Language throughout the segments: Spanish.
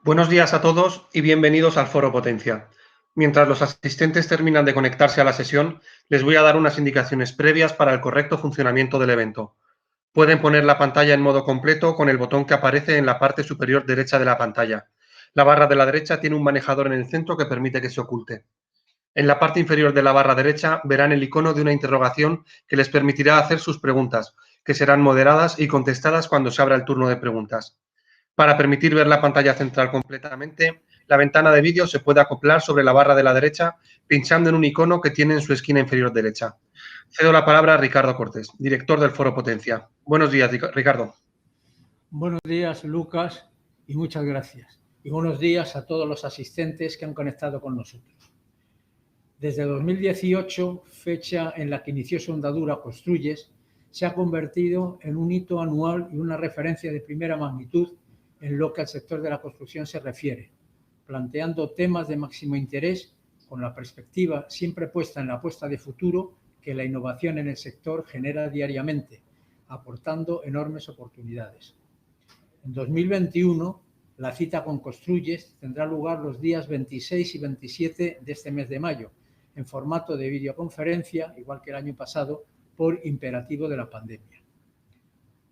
Buenos días a todos y bienvenidos al Foro Potencia. Mientras los asistentes terminan de conectarse a la sesión, les voy a dar unas indicaciones previas para el correcto funcionamiento del evento. Pueden poner la pantalla en modo completo con el botón que aparece en la parte superior derecha de la pantalla. La barra de la derecha tiene un manejador en el centro que permite que se oculte. En la parte inferior de la barra derecha verán el icono de una interrogación que les permitirá hacer sus preguntas, que serán moderadas y contestadas cuando se abra el turno de preguntas. Para permitir ver la pantalla central completamente, la ventana de vídeo se puede acoplar sobre la barra de la derecha pinchando en un icono que tiene en su esquina inferior derecha. Cedo la palabra a Ricardo Cortés, director del Foro Potencia. Buenos días, Ricardo. Buenos días, Lucas, y muchas gracias. Y buenos días a todos los asistentes que han conectado con nosotros. Desde 2018, fecha en la que inició su andadura Construyes, se ha convertido en un hito anual y una referencia de primera magnitud en lo que al sector de la construcción se refiere, planteando temas de máximo interés con la perspectiva siempre puesta en la apuesta de futuro que la innovación en el sector genera diariamente, aportando enormes oportunidades. En 2021, la cita con Construyes tendrá lugar los días 26 y 27 de este mes de mayo, en formato de videoconferencia, igual que el año pasado, por imperativo de la pandemia.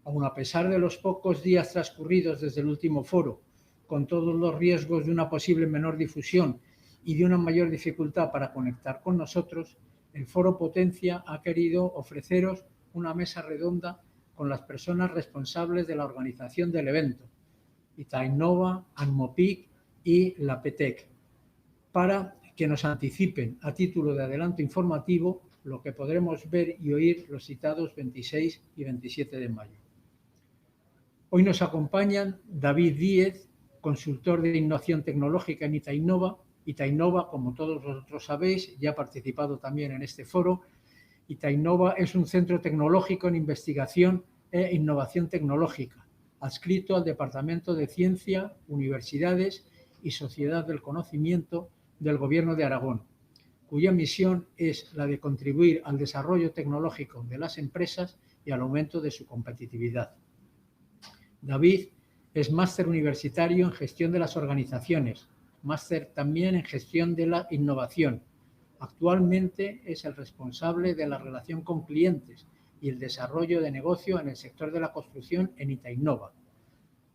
Aun a pesar de los pocos días transcurridos desde el último foro, con todos los riesgos de una posible menor difusión y de una mayor dificultad para conectar con nosotros, el Foro Potencia ha querido ofreceros una mesa redonda con las personas responsables de la organización del evento, Itainova, Anmopic y la PETEC, para que nos anticipen a título de adelanto informativo lo que podremos ver y oír los citados 26 y 27 de mayo. Hoy nos acompañan David Díez, consultor de innovación tecnológica en Itainova. Itainova, como todos vosotros sabéis, ya ha participado también en este foro. Itainova es un centro tecnológico en investigación e innovación tecnológica, adscrito al Departamento de Ciencia, Universidades y Sociedad del Conocimiento del Gobierno de Aragón, cuya misión es la de contribuir al desarrollo tecnológico de las empresas y al aumento de su competitividad. David es máster universitario en gestión de las organizaciones, máster también en gestión de la innovación. Actualmente es el responsable de la relación con clientes y el desarrollo de negocio en el sector de la construcción en Itainova.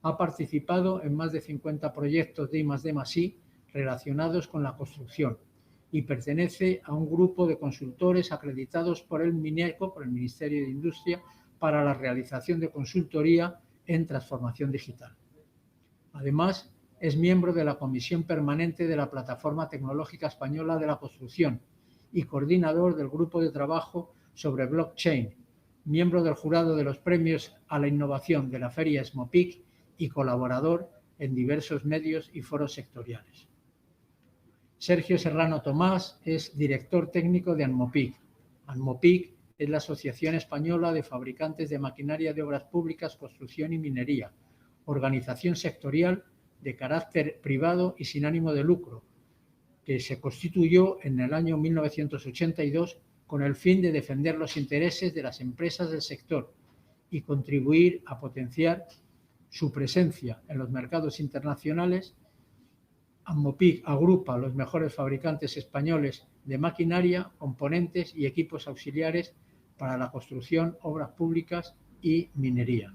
Ha participado en más de 50 proyectos de I+D+I relacionados con la construcción y pertenece a un grupo de consultores acreditados por el MINECO, por el Ministerio de Industria, para la realización de consultoría en transformación digital. Además, es miembro de la Comisión Permanente de la Plataforma Tecnológica Española de la Construcción y coordinador del Grupo de Trabajo sobre Blockchain, miembro del jurado de los Premios a la Innovación de la Feria SMOPIC y colaborador en diversos medios y foros sectoriales. Sergio Serrano Tomás es director técnico de Anmopic. Anmopic es la Asociación Española de Fabricantes de Maquinaria de Obras Públicas, Construcción y Minería, organización sectorial de carácter privado y sin ánimo de lucro, que se constituyó en el año 1982 con el fin de defender los intereses de las empresas del sector y contribuir a potenciar su presencia en los mercados internacionales. Anmopic agrupa a los mejores fabricantes españoles de maquinaria, componentes y equipos auxiliares para la construcción, obras públicas y minería.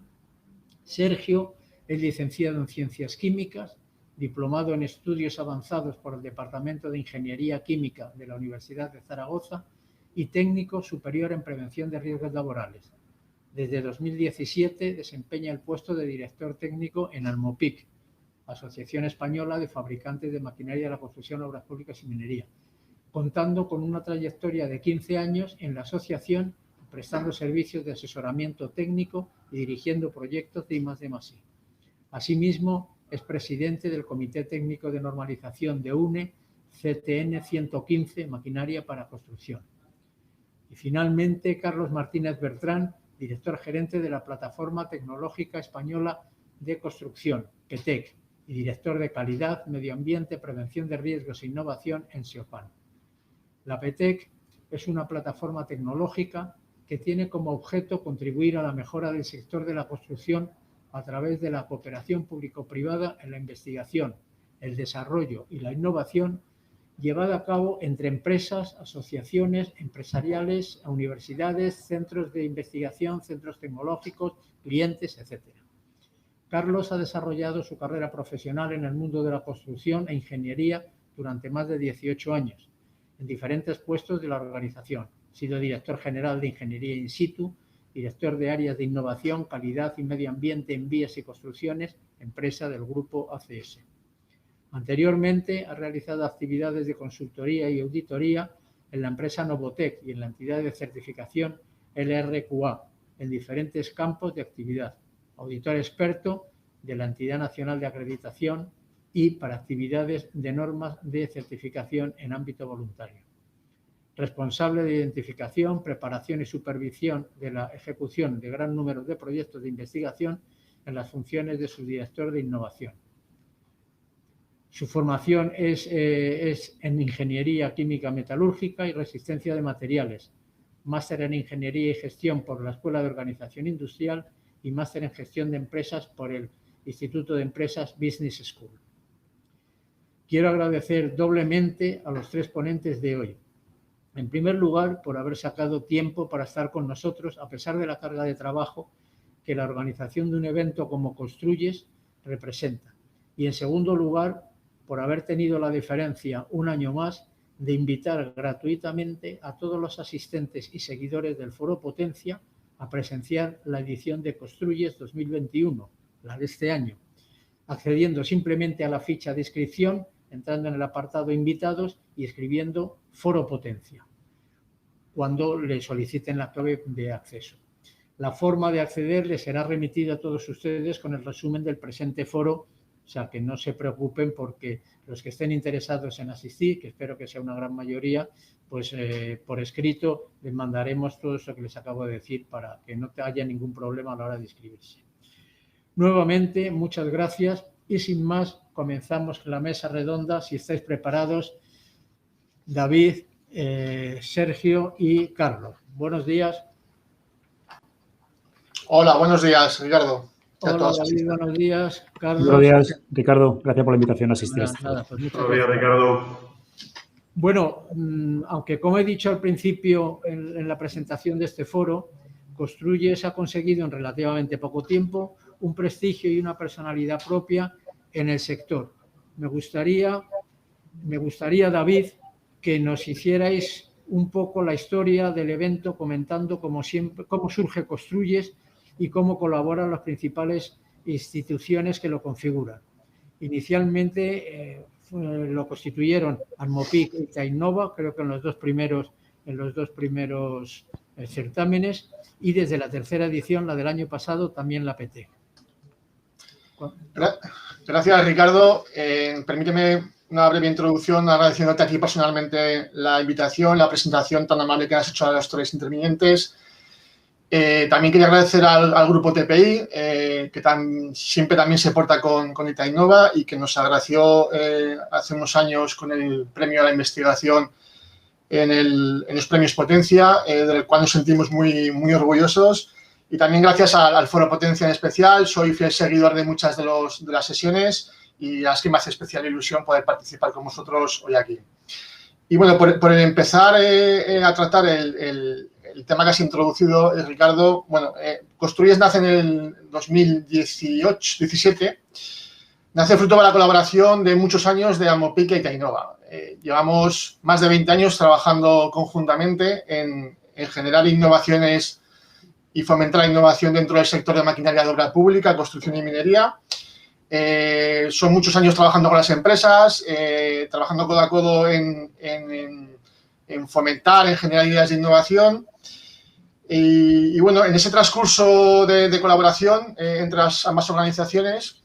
Sergio es licenciado en Ciencias Químicas, diplomado en Estudios Avanzados por el Departamento de Ingeniería Química de la Universidad de Zaragoza y técnico superior en Prevención de Riesgos Laborales. Desde 2017 desempeña el puesto de director técnico en Anmopic, Asociación Española de Fabricantes de Maquinaria de la Construcción, Obras Públicas y Minería, contando con una trayectoria de 15 años en la asociación, prestando servicios de asesoramiento técnico y dirigiendo proyectos de I+D+I. Asimismo, es presidente del Comité Técnico de Normalización de UNE CTN 115, Maquinaria para Construcción. Y finalmente, Carlos Martínez Bertrán, director gerente de la Plataforma Tecnológica Española de Construcción, PETEC, y director de Calidad, Medio Ambiente, Prevención de Riesgos e Innovación en SEOPAN. La PETEC es una plataforma tecnológica que tiene como objeto contribuir a la mejora del sector de la construcción a través de la cooperación público-privada en la investigación, el desarrollo y la innovación llevada a cabo entre empresas, asociaciones empresariales, universidades, centros de investigación, centros tecnológicos, clientes, etc. Carlos ha desarrollado su carrera profesional en el mundo de la construcción e ingeniería durante más de 18 años, en diferentes puestos de la organización. Ha sido director general de Ingeniería In Situ, director de áreas de innovación, calidad y medio ambiente en vías y construcciones, empresa del grupo ACS. Anteriormente ha realizado actividades de consultoría y auditoría en la empresa Novotec y en la entidad de certificación LRQA en diferentes campos de actividad. Auditor experto de la Entidad Nacional de Acreditación y para actividades de normas de certificación en ámbito voluntario. Responsable de identificación, preparación y supervisión de la ejecución de gran número de proyectos de investigación en las funciones de subdirector de innovación. Su formación es en Ingeniería Química Metalúrgica y Resistencia de Materiales, máster en Ingeniería y Gestión por la Escuela de Organización Industrial y máster en Gestión de Empresas por el Instituto de Empresas Business School. Quiero agradecer doblemente a los tres ponentes de hoy. En primer lugar, por haber sacado tiempo para estar con nosotros, a pesar de la carga de trabajo que la organización de un evento como Construyes representa. Y en segundo lugar, por haber tenido la deferencia un año más de invitar gratuitamente a todos los asistentes y seguidores del Foro Potencia a presenciar la edición de Construyes 2021, la de este año, accediendo simplemente a la ficha de inscripción, entrando en el apartado Invitados y escribiendo Foro Potencia, cuando le soliciten la clave de acceso. La forma de acceder les será remitida a todos ustedes con el resumen del presente foro, o sea que no se preocupen porque los que estén interesados en asistir, que espero que sea una gran mayoría, pues por escrito les mandaremos todo eso que les acabo de decir para que no haya ningún problema a la hora de inscribirse. Nuevamente, muchas gracias y sin más, comenzamos la mesa redonda. Si estáis preparados, David, Sergio y Carlos. Buenos días. Hola, buenos días, Ricardo. Hola, David, buenos días. Carlos. Buenos días, Ricardo. Gracias por la invitación a asistir. Nada, pues muchas Buenos días, Ricardo. Bueno, aunque como he dicho al principio en la presentación de este foro, Construyes ha conseguido en relativamente poco tiempo un prestigio y una personalidad propia en el sector. Me gustaría, David, que nos hicierais un poco la historia del evento comentando, como siempre, cómo surge Construyes y cómo colaboran las principales instituciones que lo configuran. Inicialmente lo constituyeron Almopic y Tainova, creo que en los dos primeros certámenes, y desde la tercera edición, la del año pasado, también la PT. Gracias, Ricardo. Permíteme una breve introducción agradeciéndote a ti personalmente la invitación, la presentación tan amable que has hecho a los tres intervinientes. También quería agradecer al grupo TPI, que siempre también se porta con Itainova y que nos agració hace unos años con el premio a la investigación en los premios Potencia, del cual nos sentimos muy, muy orgullosos. Y también gracias al Foro Potencia en especial. Soy fiel seguidor de muchas de las sesiones y a las que me hace especial ilusión poder participar con vosotros hoy aquí. Y bueno, por empezar a tratar el tema que has introducido, Ricardo, bueno, Construyes nace en el 2017, nace fruto de la colaboración de muchos años de Almopic y Tainova. Llevamos más de 20 años trabajando conjuntamente en generar innovaciones y fomentar la innovación dentro del sector de maquinaria de obra pública, construcción y minería. Son muchos años trabajando con las empresas, trabajando codo a codo en fomentar, en generar ideas de innovación. Y bueno, en ese transcurso de colaboración entre ambas organizaciones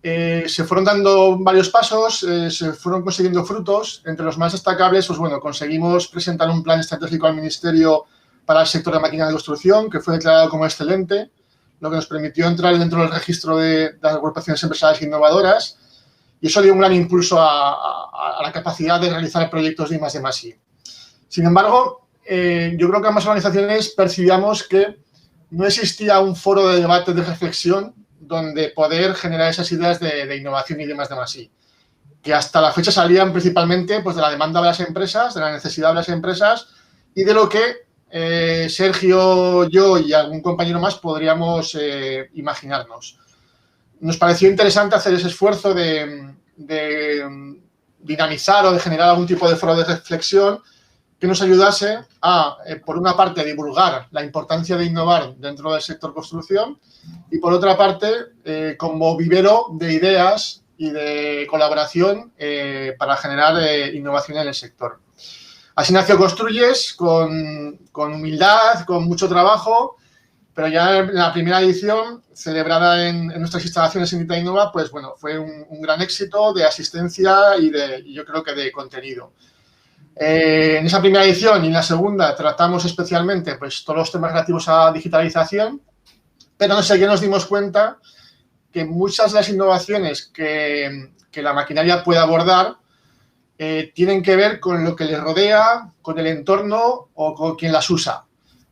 se fueron dando varios pasos, se fueron consiguiendo frutos. Entre los más destacables, pues bueno, conseguimos presentar un plan estratégico al Ministerio para el sector de maquinaria de construcción, que fue declarado como excelente, lo que nos permitió entrar dentro del registro de las agrupaciones empresariales innovadoras, y eso dio un gran impulso a la capacidad de realizar proyectos de I+D+I. Sin embargo, yo creo que ambas organizaciones percibíamos que no existía un foro de debate, de reflexión, donde poder generar esas ideas de innovación y de I+D+I. que hasta la fecha salían principalmente pues, de la demanda de las empresas, de la necesidad de las empresas y de lo que Sergio, yo y algún compañero más podríamos imaginarnos. Nos pareció interesante hacer ese esfuerzo de dinamizar o de generar algún tipo de foro de reflexión que nos ayudase a, por una parte, divulgar la importancia de innovar dentro del sector construcción y, por otra parte, como vivero de ideas y de colaboración para generar innovación en el sector. Así nació Construyes, con humildad, con mucho trabajo, pero ya en la primera edición, celebrada en nuestras instalaciones en Itainova, pues bueno, fue un gran éxito de asistencia y yo creo que de contenido. En esa primera edición y en la segunda tratamos especialmente pues, todos los temas relativos a digitalización, pero no sé qué nos dimos cuenta que muchas de las innovaciones que la maquinaria puede abordar tienen que ver con lo que les rodea, con el entorno o con quien las usa.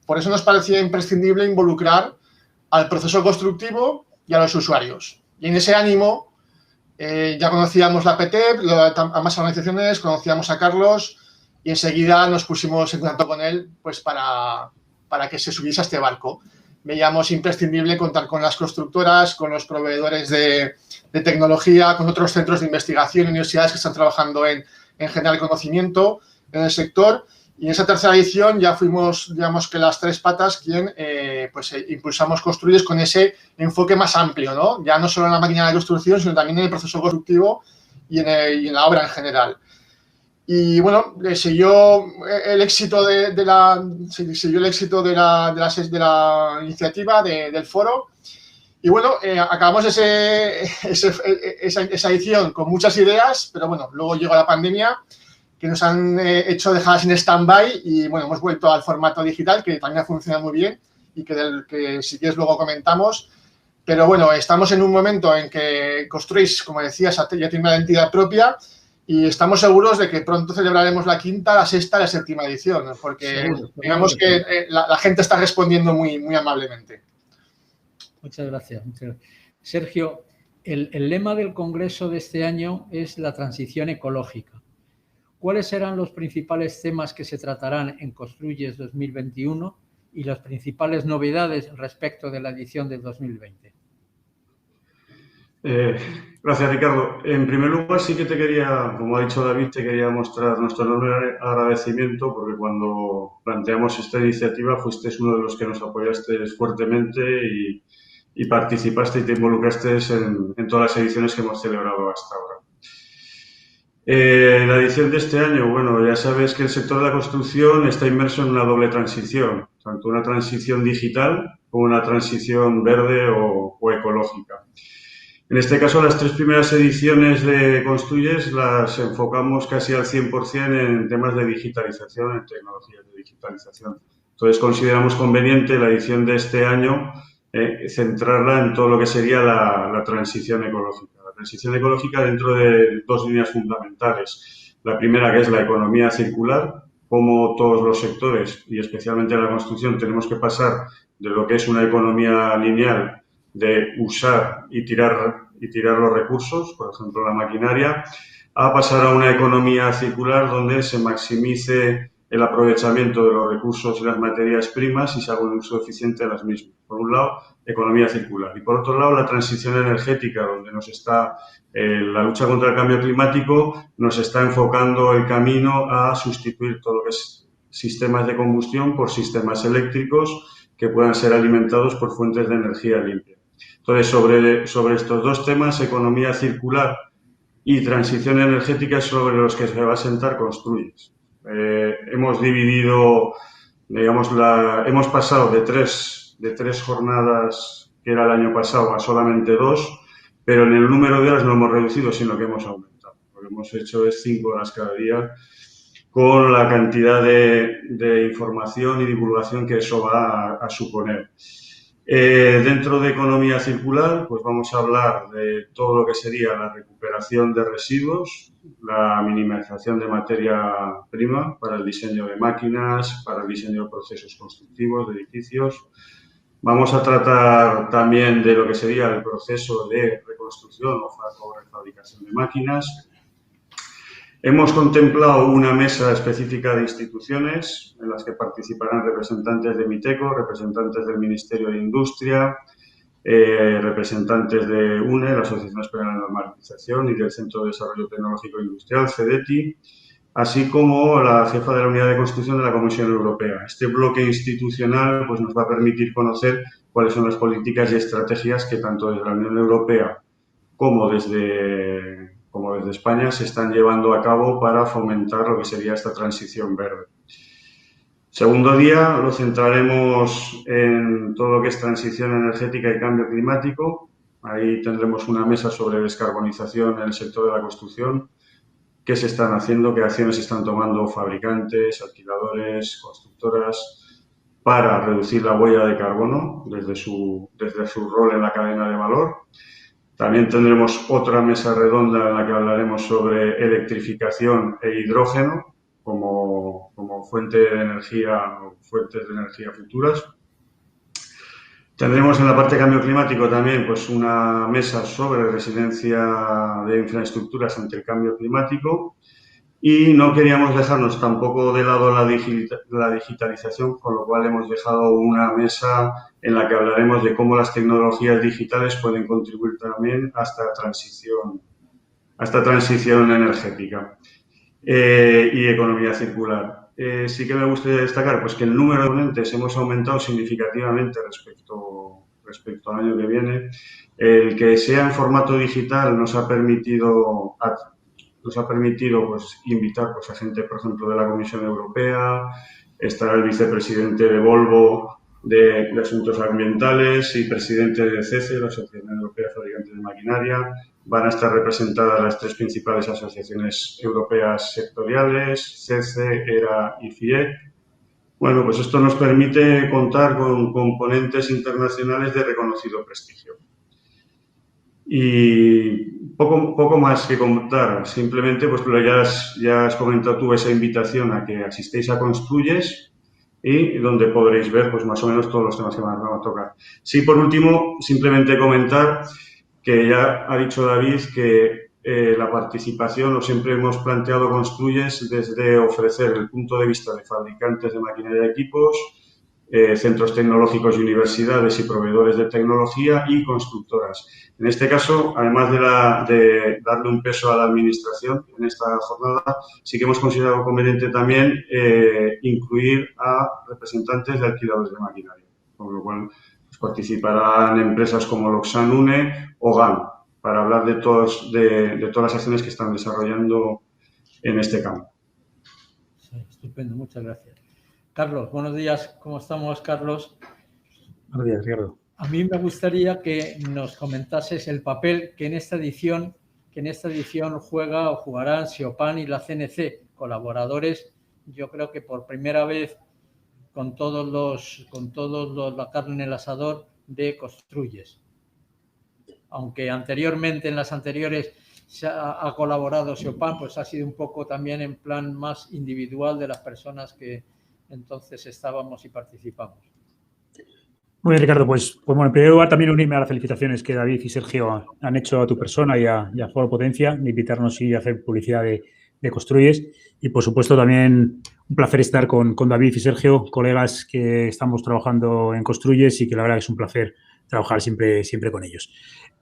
Por eso nos parecía imprescindible involucrar al proceso constructivo y a los usuarios. Y en ese ánimo ya conocíamos la PTEP, a más organizaciones, conocíamos a Carlos y enseguida nos pusimos en contacto con él pues, para que se subiese a este barco. Veíamos imprescindible contar con las constructoras, con los proveedores de tecnología, con otros centros de investigación, universidades que están trabajando en generar conocimiento en el sector. Y en esa tercera edición ya fuimos, digamos que las tres patas, quien impulsamos Construyes con ese enfoque más amplio, ¿no? Ya no solo en la máquina de construcción, sino también en el proceso constructivo y en la obra en general. Y bueno, siguió el éxito de la iniciativa, del foro. Y bueno, acabamos esa edición con muchas ideas, pero bueno, luego llegó la pandemia, que nos han hecho dejarlas en stand-by y bueno, hemos vuelto al formato digital, que también ha funcionado muy bien y que si quieres luego comentamos. Pero bueno, estamos en un momento en que Construyes, como decías, ya tiene una identidad propia y estamos seguros de que pronto celebraremos la quinta, la sexta y la séptima edición, porque seguro, digamos que la gente está respondiendo muy, muy amablemente. Muchas gracias. Sergio, el lema del Congreso de este año es la transición ecológica. ¿Cuáles serán los principales temas que se tratarán en Construyes 2021 y las principales novedades respecto de la edición del 2020? Gracias, Ricardo. En primer lugar, sí que te quería, como ha dicho David, te quería mostrar nuestro enorme agradecimiento porque cuando planteamos esta iniciativa fuiste uno de los que nos apoyaste fuertemente y participaste y te involucraste en todas las ediciones que hemos celebrado hasta ahora. La edición de este año, bueno, ya sabes que el sector de la construcción está inmerso en una doble transición, tanto una transición digital como una transición verde o ecológica. En este caso, las tres primeras ediciones de Construyes las enfocamos casi al 100% en temas de digitalización, en tecnologías de digitalización. Entonces, consideramos conveniente la edición de este año centrarla en todo lo que sería la transición ecológica. La transición ecológica dentro de dos líneas fundamentales. La primera, que es la economía circular, como todos los sectores, y especialmente la construcción, tenemos que pasar de lo que es una economía lineal, de usar y tirar los recursos, por ejemplo, la maquinaria, a pasar a una economía circular donde se maximice el aprovechamiento de los recursos y las materias primas y se haga un uso eficiente de las mismas. Por un lado, economía circular. Y por otro lado, la transición energética, donde nos está la lucha contra el cambio climático, nos está enfocando el camino a sustituir todo lo que es sistemas de combustión por sistemas eléctricos que puedan ser alimentados por fuentes de energía limpia. Entonces, sobre estos dos temas, economía circular y transición energética, es sobre los que se va a sentar Construyes. Hemos dividido, digamos, hemos pasado de tres jornadas que era el año pasado a solamente 2, pero en el número de horas no hemos reducido, sino que hemos aumentado. Lo que hemos hecho es 5 horas cada día, con la cantidad de información y divulgación que eso va a suponer. Dentro de economía circular, pues vamos a hablar de todo lo que sería la recuperación de residuos, la minimización de materia prima para el diseño de máquinas, para el diseño de procesos constructivos, de edificios. Vamos a tratar también de lo que sería el proceso de reconstrucción o fabricación de máquinas. Hemos contemplado una mesa específica de instituciones en las que participarán representantes de MITECO, representantes del Ministerio de Industria, representantes de UNE, la Asociación Española de Normalización, y del Centro de Desarrollo Tecnológico e Industrial, CEDETI, así como la jefa de la Unidad de Construcción de la Comisión Europea. Este bloque institucional pues, nos va a permitir conocer cuáles son las políticas y estrategias que tanto desde la Unión Europea como desde España se están llevando a cabo para fomentar lo que sería esta transición verde. Segundo día, lo centraremos en todo lo que es transición energética y cambio climático. Ahí tendremos una mesa sobre descarbonización en el sector de la construcción. ¿Qué se están haciendo? ¿Qué acciones están tomando fabricantes, alquiladores, constructoras para reducir la huella de carbono desde su rol en la cadena de valor? También tendremos otra mesa redonda en la que hablaremos sobre electrificación e hidrógeno como fuente de energía o fuentes de energía futuras. Tendremos en la parte de cambio climático también pues, una mesa sobre resiliencia de infraestructuras ante el cambio climático y no queríamos dejarnos tampoco de lado la digitalización, con lo cual hemos dejado una mesa en la que hablaremos de cómo las tecnologías digitales pueden contribuir también a esta transición energética y economía circular. Sí que me gustaría destacar pues, que el número de ponentes hemos aumentado significativamente respecto al año que viene. El que sea en formato digital nos ha permitido pues, invitar pues, a gente, por ejemplo, de la Comisión Europea, estará el vicepresidente de Volvo de Asuntos Ambientales y presidente de CECE, la Asociación Europea de Fabricantes de Maquinaria. Van a estar representadas las tres principales asociaciones europeas sectoriales, CECE, ERA y FIEC. Bueno, pues esto nos permite contar con componentes internacionales de reconocido prestigio. Y poco más que contar, simplemente pues ya has comentado tú esa invitación a que asistéis a Construyes y donde podréis ver pues más o menos todos los temas que van a tocar. Sí, por último, simplemente comentar que ya ha dicho David que la participación, o siempre hemos planteado Construyes desde ofrecer el punto de vista de fabricantes de maquinaria y equipos, centros tecnológicos y universidades y proveedores de tecnología y constructoras. En este caso, además de darle un peso a la administración en esta jornada, sí que hemos considerado conveniente también incluir a representantes de alquiladores de maquinaria, con lo cual pues, participarán empresas como Loxan UNE o GAN para hablar de todas las acciones que están desarrollando en este campo. Sí, estupendo, muchas gracias. Carlos, buenos días. ¿Cómo estamos, Carlos? Buenos días, Ricardo. A mí me gustaría que nos comentases el papel que en esta edición juega o jugarán SEOPAN y la CNC, colaboradores, yo creo que por primera vez con todos la carne en el asador de Construyes. Aunque anteriormente, en las anteriores, ha colaborado SEOPAN, pues ha sido un poco también en plan más individual de las personas que entonces estábamos y participamos. Muy bien, Ricardo. Pues bueno, en primer lugar también unirme a las felicitaciones que David y Sergio han hecho a tu persona y a Foro Potencia, de invitarnos y hacer publicidad de Construyes. Y, por supuesto, también un placer estar con David y Sergio, colegas que estamos trabajando en Construyes y que la verdad es un placer trabajar siempre con ellos.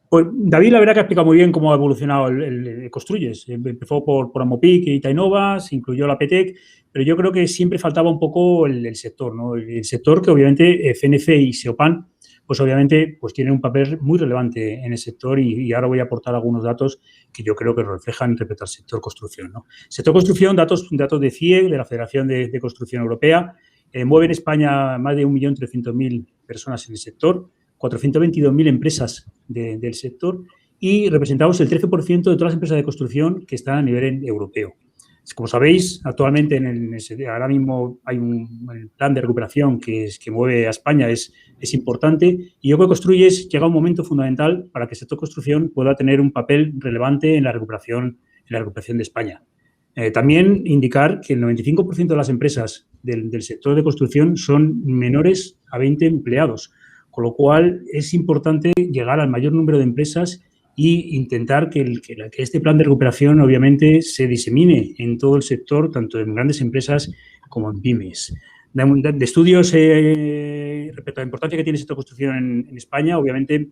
Pues David, la verdad que ha explicado muy bien cómo ha evolucionado el Construyes. Empezó por Amopic y Tainova, se incluyó la PETEC, pero yo creo que siempre faltaba un poco el sector, ¿no? El sector que obviamente CNC y SEOPAN, pues obviamente pues tienen un papel muy relevante en el sector y ahora voy a aportar algunos datos que yo creo que reflejan respecto al sector construcción, ¿no? Sector construcción, datos de CIE, de la Federación de Construcción Europea, mueve en España más de 1.300.000 personas en el sector, 422.000 empresas del sector y representamos el 13% de todas las empresas de construcción que están a nivel europeo. Como sabéis, actualmente ahora mismo hay un plan de recuperación que mueve a España, es importante y yo creo que Construyes llega un momento fundamental para que el sector construcción pueda tener un papel relevante en la recuperación de España. También indicar que el 95% de las empresas del sector de construcción son menores a 20 empleados. Con lo cual, es importante llegar al mayor número de empresas y intentar que este plan de recuperación obviamente se disemine en todo el sector, tanto en grandes empresas como en pymes. De estudios respecto a la importancia que tiene el sector construcción en España, obviamente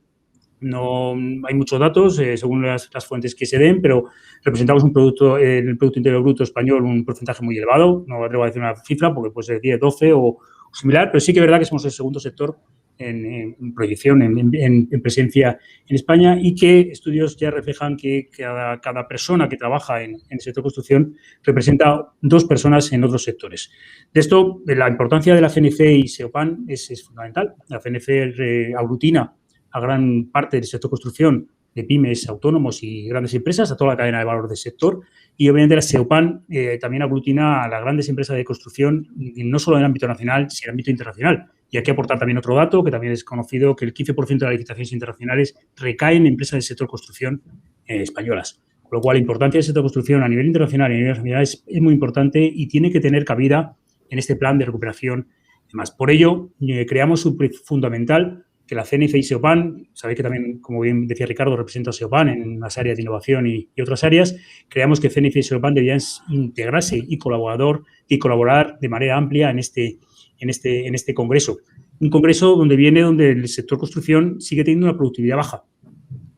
no hay muchos datos según las fuentes que se den, pero representamos el Producto Interior Bruto español un porcentaje muy elevado. No me atrevo a decir una cifra porque puede ser 10, 12 o similar, pero sí que es verdad que somos el segundo sector en proyección, en presencia en España, y que estudios ya reflejan que cada persona que trabaja en el sector construcción representa 2 personas en otros sectores. De esto, la importancia de la CNC y SEOPAN es fundamental. La CNC aglutina a gran parte del sector construcción, de pymes, autónomos y grandes empresas, a toda la cadena de valor del sector. Y, obviamente, la SEOPAN también aglutina a las grandes empresas de construcción, no solo en el ámbito nacional, sino en el ámbito internacional. Y hay que aportar también otro dato, que también es conocido, que el 15% de las licitaciones internacionales recaen en empresas del sector construcción españolas. Con lo cual, la importancia del sector construcción a nivel internacional y a nivel nacional es muy importante y tiene que tener cabida en este plan de recuperación. Además, por ello, creamos un fundamental que la CNC y SEOPAN, sabéis que también, como bien decía Ricardo, representa a SEOPAN en las áreas de innovación y otras áreas, creamos que CNC y SEOPAN debían integrarse y colaborar de manera amplia en este congreso. Un congreso donde el sector construcción sigue teniendo una productividad baja.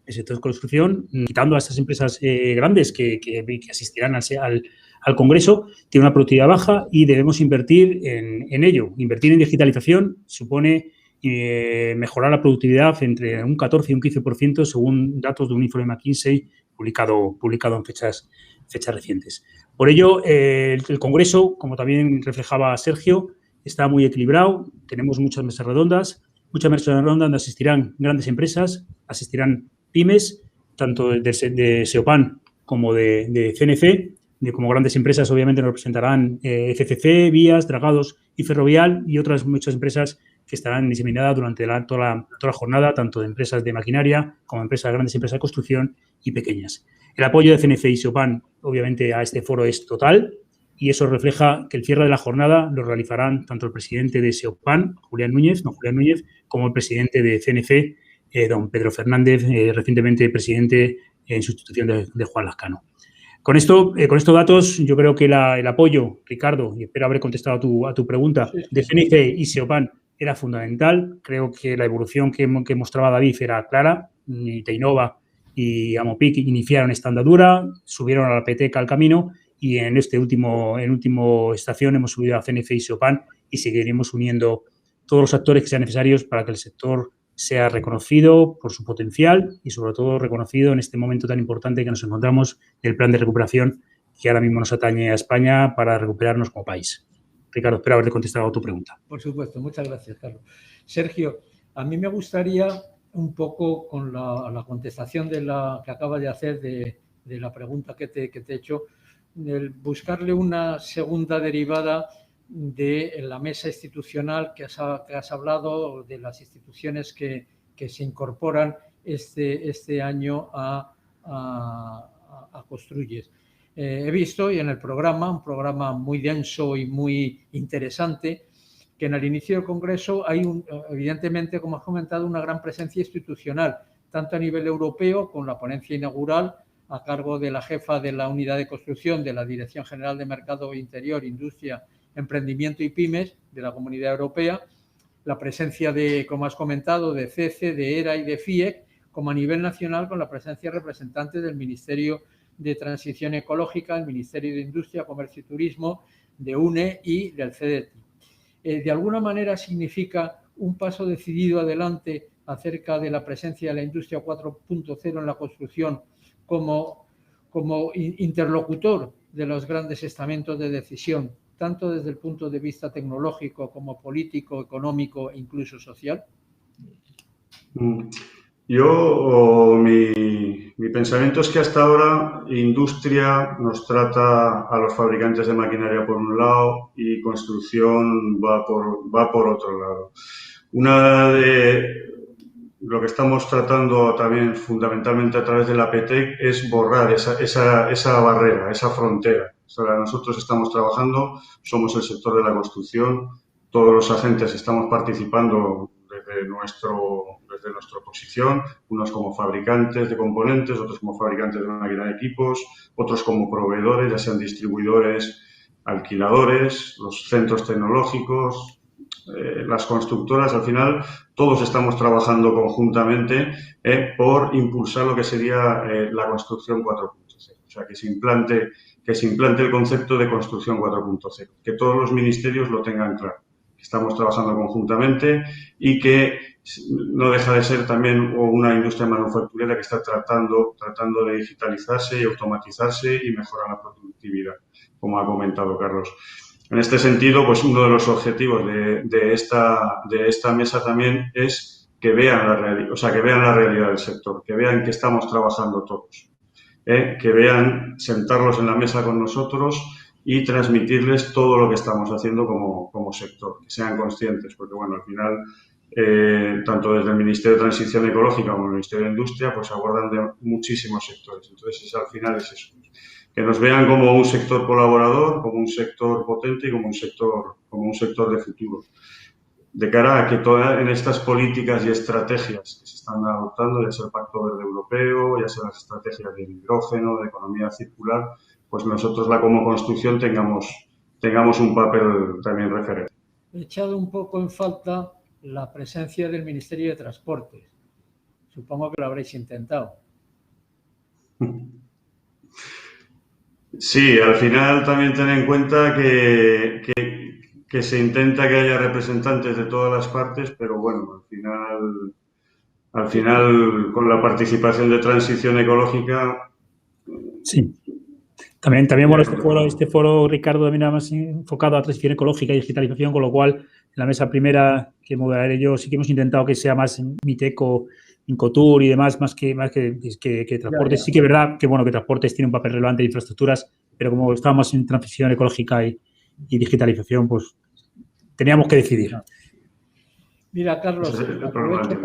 El sector construcción, quitando a estas empresas grandes que asistirán al congreso, tiene una productividad baja y debemos invertir en ello. Invertir en digitalización supone mejorar la productividad entre un 14 y un 15% según datos de un informe McKinsey publicado en fechas recientes. Por ello, el Congreso, como también reflejaba Sergio, está muy equilibrado. Tenemos muchas mesas redondas donde asistirán grandes empresas, asistirán pymes, tanto de SEOPAN como de CNC, como grandes empresas obviamente nos representarán FCC, Vías, Dragados y Ferrovial y otras muchas empresas que estarán diseminadas durante toda la jornada, tanto de empresas de maquinaria como grandes empresas de construcción y pequeñas. El apoyo de CNC y SEOPAN, obviamente, a este foro es total y eso refleja que el cierre de la jornada lo realizarán tanto el presidente de SEOPAN, don Julián Núñez, como el presidente de CNC, don Pedro Fernández, recientemente presidente en sustitución de Juan Lascano. Con estos datos, yo creo que el apoyo, Ricardo, y espero haber contestado a tu pregunta, de CNC y SEOPAN era fundamental. Creo que la evolución que mostraba David era clara. Teinova y Amopic iniciaron esta andadura, subieron a la Peteca al camino y en último estación hemos subido a CNC y SEOPAN y seguiremos uniendo todos los actores que sean necesarios para que el sector sea reconocido por su potencial y, sobre todo, reconocido en este momento tan importante que nos encontramos del plan de recuperación que ahora mismo nos atañe a España para recuperarnos como país. Ricardo, espero haberte contestado a tu pregunta. Por supuesto, muchas gracias, Carlos. Sergio, a mí me gustaría un poco con la contestación que acabas de hacer de la pregunta que te he hecho, buscarle una segunda derivada de la mesa institucional que has hablado, de las instituciones que se incorporan este año a Construyes. He visto y en el programa, un programa muy denso y muy interesante, que en el inicio del Congreso hay, evidentemente, como has comentado, una gran presencia institucional, tanto a nivel europeo, con la ponencia inaugural a cargo de la jefa de la unidad de construcción de la Dirección General de Mercado Interior, Industria, Emprendimiento y Pymes de la Comunidad Europea, la presencia de, como has comentado, de CECE, de ERA y de FIEC, como a nivel nacional con la presencia de representantes del Ministerio de Transición Ecológica, el Ministerio de Industria, Comercio y Turismo, de UNE y del CEDETI. De alguna manera significa un paso decidido adelante acerca de la presencia de la industria 4.0 en la construcción como interlocutor de los grandes estamentos de decisión, tanto desde el punto de vista tecnológico como político, económico e incluso social? Mi pensamiento es que hasta ahora industria nos trata a los fabricantes de maquinaria por un lado y construcción va por otro lado. Lo que estamos tratando también fundamentalmente a través de la PETEC es borrar esa barrera, esa frontera. O sea, nosotros estamos trabajando, somos el sector de la construcción, todos los agentes estamos participando desde desde nuestra posición, unos como fabricantes de componentes, otros como fabricantes de máquina de equipos, otros como proveedores, ya sean distribuidores, alquiladores, los centros tecnológicos, las constructoras. Al final, todos estamos trabajando conjuntamente por impulsar lo que sería la construcción 4.0. O sea, que se implante el concepto de construcción 4.0, que todos los ministerios lo tengan claro. Estamos trabajando conjuntamente y que no deja de ser también una industria manufacturera que está tratando de digitalizarse y automatizarse y mejorar la productividad, como ha comentado Carlos. En este sentido, pues uno de los objetivos de esta mesa también es que vean la realidad del sector, que vean que estamos trabajando todos, que vean, sentarlos en la mesa con nosotros y transmitirles todo lo que estamos haciendo como sector, que sean conscientes, porque bueno, al final, tanto desde el Ministerio de Transición Ecológica como el Ministerio de Industria, pues abordan de muchísimos sectores. Entonces, al final es eso, que nos vean como un sector colaborador, como un sector potente y como un sector de futuro. De cara a que en estas políticas y estrategias que se están adoptando, ya sea el Pacto Verde Europeo, ya sea las estrategias de hidrógeno, de economía circular, pues nosotros como construcción tengamos un papel también referente. He echado un poco en falta la presencia del Ministerio de Transportes. Supongo que lo habréis intentado. Sí, al final también ten en cuenta que se intenta que haya representantes de todas las partes, pero bueno, al final con la participación de Transición Ecológica. Sí. También bueno, este foro, Ricardo, también más enfocado a transición ecológica y digitalización, con lo cual en la mesa primera que moderaré yo sí que hemos intentado que sea más Miteco, Incotur y demás, más que transportes. Ya. Sí que es verdad que, bueno, que transportes tiene un papel relevante de infraestructuras, pero como estábamos en transición ecológica y digitalización, pues teníamos que decidir. Mira, Carlos, aprovecho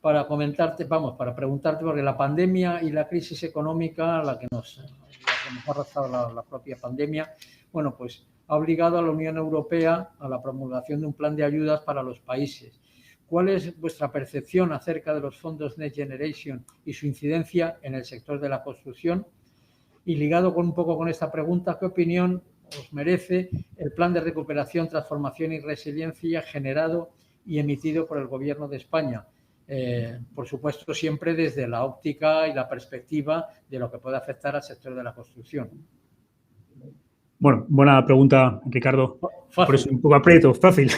para comentarte, para preguntarte, porque la pandemia y la crisis económica, la que nos ha arrastrado la propia pandemia, bueno, pues ha obligado a la Unión Europea a la promulgación de un plan de ayudas para los países. ¿Cuál es vuestra percepción acerca de los fondos Next Generation y su incidencia en el sector de la construcción? Y ligado un poco con esta pregunta, ¿qué opinión os merece el plan de recuperación, transformación y resiliencia generado y emitido por el Gobierno de España? Por supuesto, siempre desde la óptica y la perspectiva de lo que puede afectar al sector de la construcción. Bueno, buena pregunta, Ricardo. Fácil. Por eso un poco aprieto, fácil.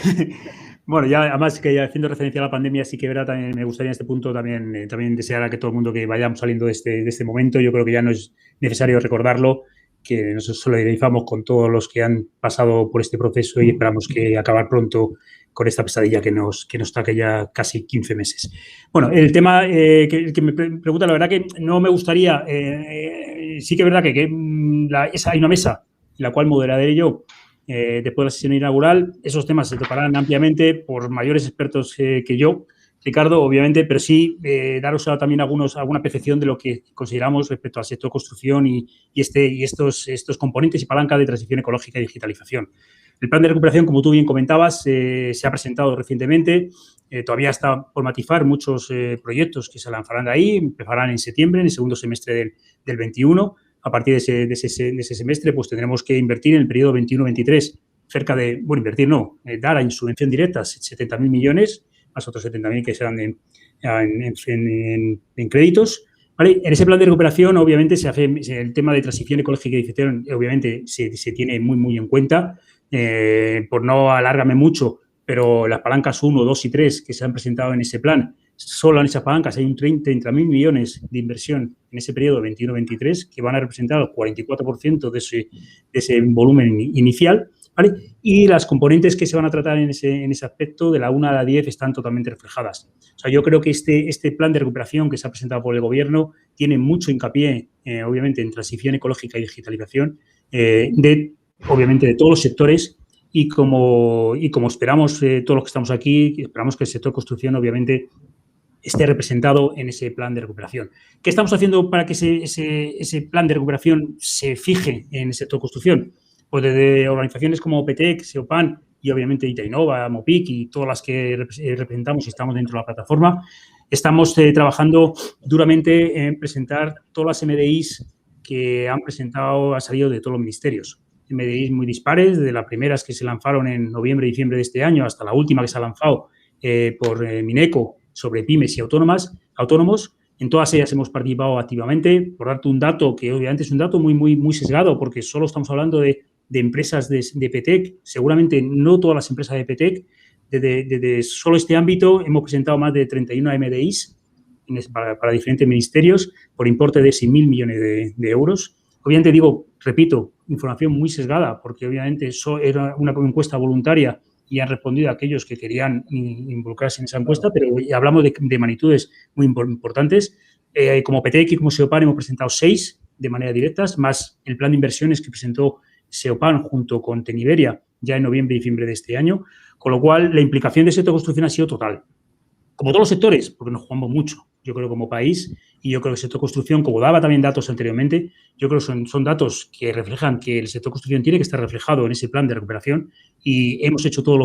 Bueno, ya además que ya haciendo referencia a la pandemia, sí que verdad, también me gustaría en este punto también desear a que todo el mundo que vayamos saliendo de este momento, yo creo que ya no es necesario recordarlo, que nos solidarizamos con todos los que han pasado por este proceso y esperamos que acabar pronto con esta pesadilla que nos taque ya casi 15 meses. Bueno, el tema que me pregunta, la verdad que no me gustaría, sí que es verdad que hay una mesa en la cual moderaré yo después de la sesión inaugural. Esos temas se tocarán ampliamente por mayores expertos que yo, Ricardo, obviamente, pero sí daros también alguna percepción de lo que consideramos respecto al sector construcción y estos componentes y palanca de transición ecológica y digitalización. El plan de recuperación, como tú bien comentabas, se ha presentado recientemente. Todavía está por matizar muchos proyectos que se lanzarán de ahí. Empezarán en septiembre, en el segundo semestre del 21. A partir de ese semestre, pues tendremos que invertir en el periodo 21-23 dar en subvención directa 70.000 millones, más otros 70.000 que serán en créditos. ¿Vale? En ese plan de recuperación, obviamente, se hace el tema de transición ecológica y digitalización, obviamente, se tiene muy, muy en cuenta. Por no alargarme mucho, pero las palancas 1, 2 y 3 que se han presentado en ese plan, solo en esas palancas hay un 30.000 millones de inversión en ese periodo 21-23 que van a representar el 44% de ese volumen inicial, ¿vale? Y las componentes que se van a tratar en ese aspecto de la 1 a la 10 están totalmente reflejadas. O sea, yo creo que este plan de recuperación que se ha presentado por el Gobierno tiene mucho hincapié, obviamente, en transición ecológica y digitalización obviamente de todos los sectores y como esperamos todos los que estamos aquí, esperamos que el sector construcción obviamente esté representado en ese plan de recuperación. ¿Qué estamos haciendo para que ese plan de recuperación se fije en el sector construcción? Pues desde organizaciones como OPTEC, SEOPAN, y obviamente Itainova, Mopic y todas las que representamos y estamos dentro de la plataforma, estamos trabajando duramente en presentar todas las MDIs que han salido de todos los ministerios. MDIs muy dispares, de las primeras que se lanzaron en noviembre y diciembre de este año hasta la última que se ha lanzado por Mineco sobre pymes y autónomos. En todas ellas hemos participado activamente. Por darte un dato que obviamente es un dato muy sesgado, porque solo estamos hablando de empresas de PTEC. Seguramente no todas las empresas de PTEC. Desde solo este ámbito hemos presentado más de 31 MDIs para diferentes ministerios por importe de 6.000 millones de euros. Obviamente repito, información muy sesgada, porque obviamente eso era una encuesta voluntaria y han respondido a aquellos que querían involucrarse en esa encuesta, pero hablamos de magnitudes muy importantes. Como PTEC y como SEOPAN hemos presentado 6 de manera directa, más el plan de inversiones que presentó SEOPAN junto con Teniberia ya en noviembre y diciembre de este año, con lo cual la implicación del sector de construcción ha sido total. Como todos los sectores, porque nos jugamos mucho, yo creo, como país, y yo creo que el sector de construcción, como daba también datos anteriormente, yo creo que son datos que reflejan que el sector de construcción tiene que estar reflejado en ese plan de recuperación y hemos hecho todo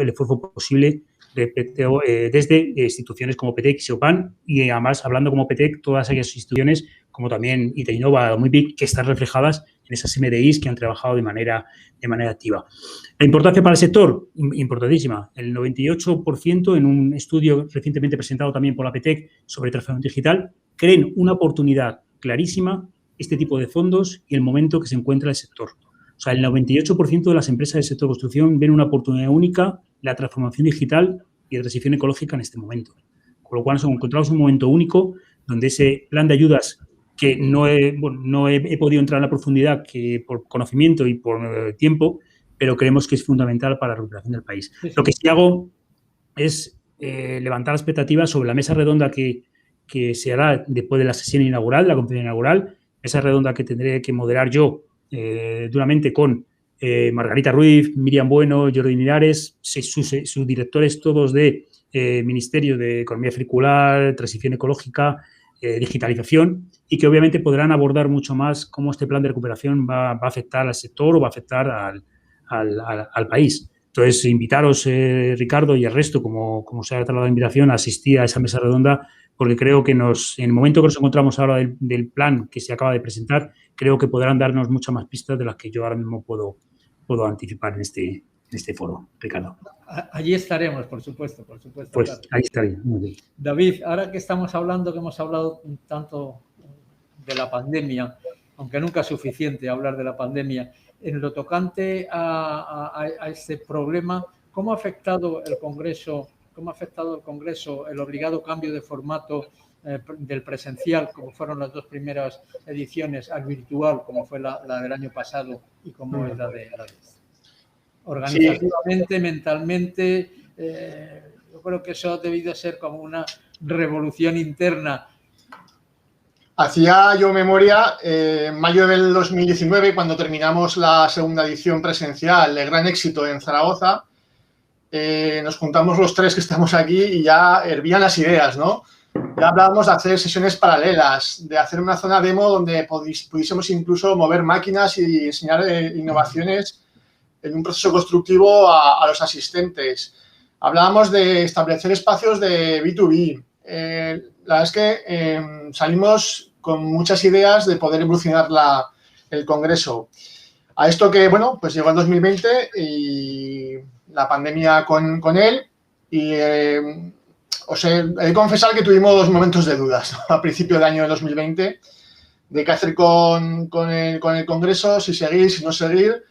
el esfuerzo posible desde instituciones como PTEC y SEOPAN y además hablando como PTEC todas aquellas instituciones como también Itainova o Mopic que están reflejadas en esas MDIs que han trabajado de manera activa. La importancia para el sector, importantísima. El 98% en un estudio recientemente presentado también por la PTEC sobre transformación digital creen una oportunidad clarísima este tipo de fondos y el momento que se encuentra el sector. O sea, el 98% de las empresas del sector de construcción ven una oportunidad única, la transformación digital y la transición ecológica en este momento. Con lo cual nos encontramos un momento único donde ese plan de ayudas que no he podido entrar en la profundidad que por conocimiento y por tiempo, pero creemos que es fundamental para la recuperación del país. Sí. Lo que sí hago es levantar las expectativas sobre la mesa redonda que se hará después de la sesión inaugural, la conferencia inaugural, esa redonda que tendré que moderar yo duramente con Margarita Ruiz, Miriam Bueno, Jordi Linares, sus directores todos de Ministerio de Economía Circular, Transición Ecológica, digitalización y que obviamente podrán abordar mucho más cómo este plan de recuperación va a afectar al sector o va a afectar al país. Entonces, invitaros, Ricardo, y al resto, como se ha trasladado la invitación, a asistir a esa mesa redonda, porque creo que en el momento que nos encontramos ahora del plan que se acaba de presentar, creo que podrán darnos muchas más pistas de las que yo ahora mismo puedo anticipar en este foro, Ricardo. Allí estaremos, por supuesto. Pues claro. Ahí estaré. Muy bien. David, ahora que hemos hablado tanto de la pandemia, aunque nunca es suficiente hablar de la pandemia, en lo tocante a este problema, ¿cómo ha afectado el Congreso el obligado cambio de formato del presencial, como fueron las 2 primeras ediciones, al virtual, como fue la del año pasado y como es la de este? Organizativamente, sí. Mentalmente, yo creo que eso ha debido ser como una revolución interna. Hacía yo memoria, en mayo del 2019, cuando terminamos la segunda edición presencial de gran éxito en Zaragoza, nos juntamos los 3 que estamos aquí y ya hervían las ideas, ¿no? Ya hablábamos de hacer sesiones paralelas, de hacer una zona demo donde pudiésemos incluso mover máquinas y enseñar innovaciones en un proceso constructivo a los asistentes. Hablábamos de establecer espacios de B2B. La verdad es que salimos con muchas ideas de poder evolucionar el Congreso. A esto que, bueno, pues llegó el 2020 y la pandemia con él y os he de confesar que tuvimos 2 momentos de dudas, ¿no? A principio del año de 2020 de qué hacer con el Congreso, si seguir, si no seguir,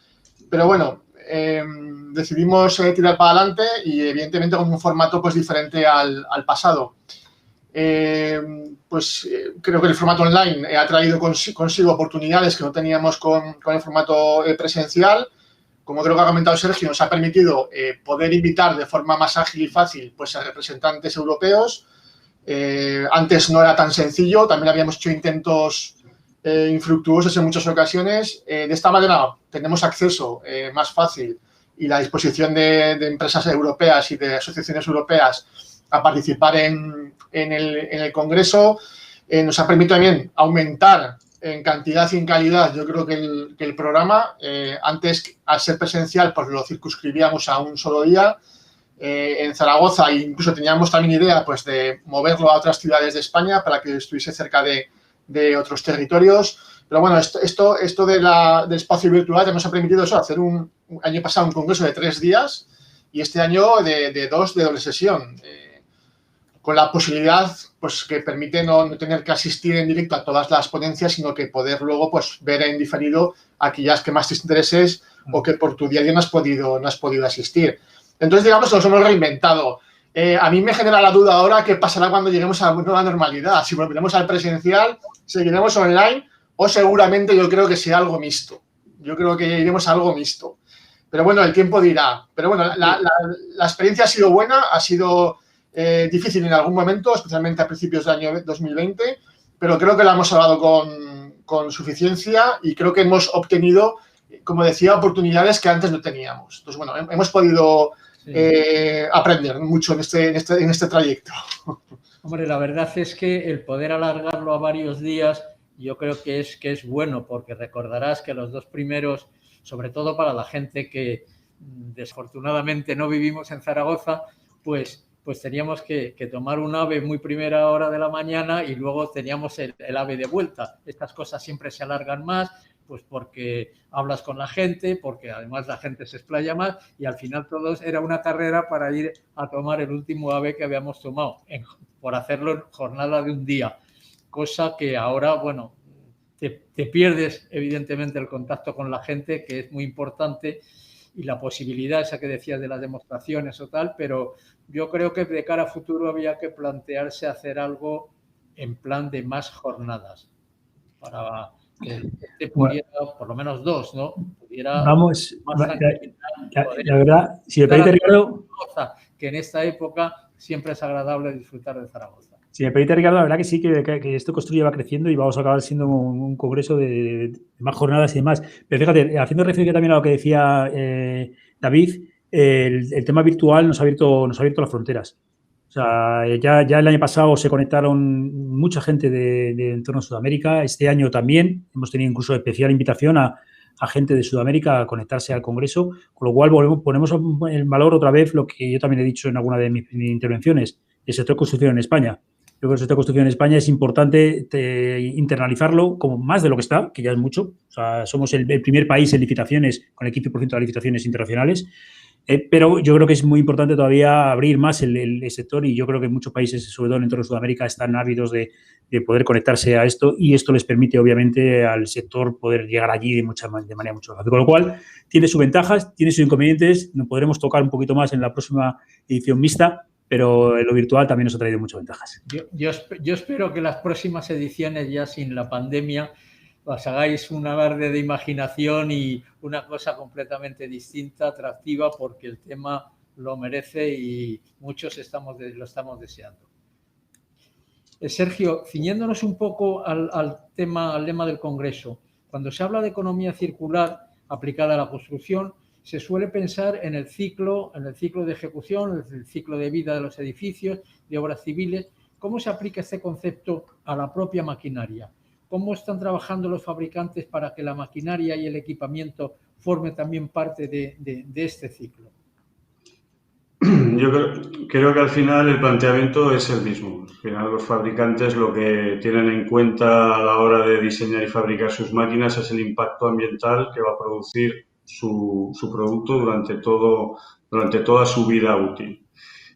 pero bueno, decidimos tirar para adelante y evidentemente con un formato pues diferente al pasado. Creo que el formato online ha traído consigo oportunidades que no teníamos con el formato presencial. Como creo que ha comentado Sergio, nos ha permitido poder invitar de forma más ágil y fácil pues, a representantes europeos. Antes no era tan sencillo, también habíamos hecho intentos infructuosos en muchas ocasiones. De esta manera tenemos acceso más fácil y la disposición de empresas europeas y de asociaciones europeas a participar en el Congreso. Nos ha permitido también aumentar en cantidad y en calidad, yo creo que el programa, antes, al ser presencial, pues lo circunscribíamos a un solo día. En Zaragoza, incluso teníamos también idea pues, de moverlo a otras ciudades de España para que estuviese cerca de otros territorios. Pero bueno, esto del espacio virtual nos ha permitido eso, hacer año pasado un congreso de 3 días y este año de 2 de doble sesión. Con la posibilidad pues, que permite no tener que asistir en directo a todas las ponencias, sino que poder luego pues, ver en diferido aquellas que más te intereses o que por tu día a día no has podido asistir. Entonces, digamos, nos hemos reinventado. A mí me genera la duda ahora qué pasará cuando lleguemos a la nueva normalidad. Si volveremos al presencial, seguiremos online o seguramente yo creo que sea algo mixto. Yo creo que iremos a algo mixto. Pero bueno, el tiempo dirá. Pero bueno, la experiencia ha sido buena, ha sido difícil en algún momento, especialmente a principios del año 2020, pero creo que la hemos salvado con suficiencia y creo que hemos obtenido, como decía, oportunidades que antes no teníamos. Entonces, bueno, hemos podido aprender mucho en este trayecto. Hombre, la verdad es que el poder alargarlo a varios días yo creo que es bueno, porque recordarás que los 2 primeros, sobre todo para la gente que desafortunadamente no vivimos en Zaragoza, pues teníamos que tomar un AVE muy primera hora de la mañana y luego teníamos el AVE de vuelta. Estas cosas siempre se alargan más, pues porque hablas con la gente, porque además la gente se explaya más y al final todos era una carrera para ir a tomar el último AVE que habíamos tomado, por hacerlo en jornada de un día. Cosa que ahora, bueno, te pierdes evidentemente el contacto con la gente, que es muy importante, y la posibilidad esa que decías de las demostraciones o tal, pero yo creo que de cara a futuro había que plantearse hacer algo en plan de más jornadas para que pudiera, por lo menos 2, ¿no? Pudiera vamos, más la verdad, si me permite, Ricardo, que en esta época siempre es agradable disfrutar de Zaragoza. Si me permite, Ricardo, la verdad que sí, que esto Construye va creciendo y vamos a acabar siendo un congreso de más jornadas y demás. Pero fíjate, haciendo referencia también a lo que decía David, el tema virtual nos ha abierto las fronteras. O sea, ya el año pasado se conectaron mucha gente de entorno de Sudamérica. Este año también hemos tenido incluso especial invitación a gente de Sudamérica a conectarse al congreso, con lo cual ponemos en valor otra vez lo que yo también he dicho en alguna de mis intervenciones, el sector de construcción en España. Yo creo que el sector de construcción en España es importante internalizarlo como más de lo que está, que ya es mucho. O sea, somos el primer país en licitaciones, con el 15% de licitaciones internacionales. Pero yo creo que es muy importante todavía abrir más el sector y yo creo que muchos países, sobre todo en el entorno de Sudamérica, están ávidos de poder conectarse a esto y esto les permite, obviamente, al sector poder llegar allí de manera mucho más fácil. Con lo cual, tiene sus ventajas, tiene sus inconvenientes. Nos podremos tocar un poquito más en la próxima edición mixta, pero lo virtual también nos ha traído muchas ventajas. Yo espero que las próximas ediciones, ya sin la pandemia, os hagáis un alarde de imaginación y una cosa completamente distinta, atractiva, porque el tema lo merece y muchos lo estamos deseando. Sergio, ciñéndonos un poco al lema del Congreso, cuando se habla de economía circular aplicada a la construcción, se suele pensar en el ciclo de ejecución, el ciclo de vida de los edificios, de obras civiles. ¿Cómo se aplica este concepto a la propia maquinaria? ¿Cómo están trabajando los fabricantes para que la maquinaria y el equipamiento formen también parte de este ciclo? Yo creo que al final el planteamiento es el mismo. Al final los fabricantes lo que tienen en cuenta a la hora de diseñar y fabricar sus máquinas es el impacto ambiental que va a producir su producto durante toda su vida útil.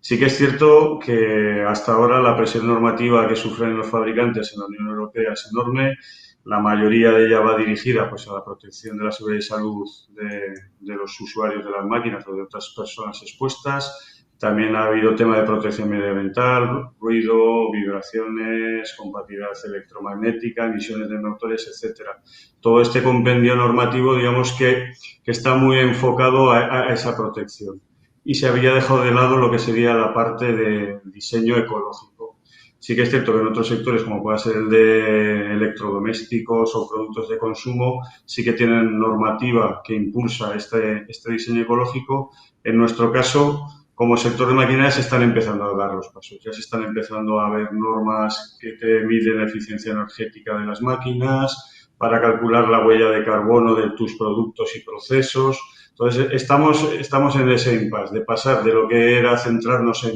Sí que es cierto que hasta ahora la presión normativa que sufren los fabricantes en la Unión Europea es enorme. La mayoría de ella va dirigida pues, a la protección de la seguridad y salud de los usuarios de las máquinas o de otras personas expuestas. También ha habido tema de protección medioambiental, ruido, vibraciones, compatibilidad electromagnética, emisiones de motores, etcétera. Todo este compendio normativo, digamos que está muy enfocado a esa protección. Y se había dejado de lado lo que sería la parte de diseño ecológico. Sí que es cierto que en otros sectores, como pueda ser el de electrodomésticos o productos de consumo, sí que tienen normativa que impulsa este diseño ecológico. En nuestro caso, como sector de maquinaria se están empezando a dar los pasos. Ya se están empezando a ver normas que te miden la eficiencia energética de las máquinas para calcular la huella de carbono de tus productos y procesos. Entonces, estamos en ese impasse de pasar de lo que era centrarnos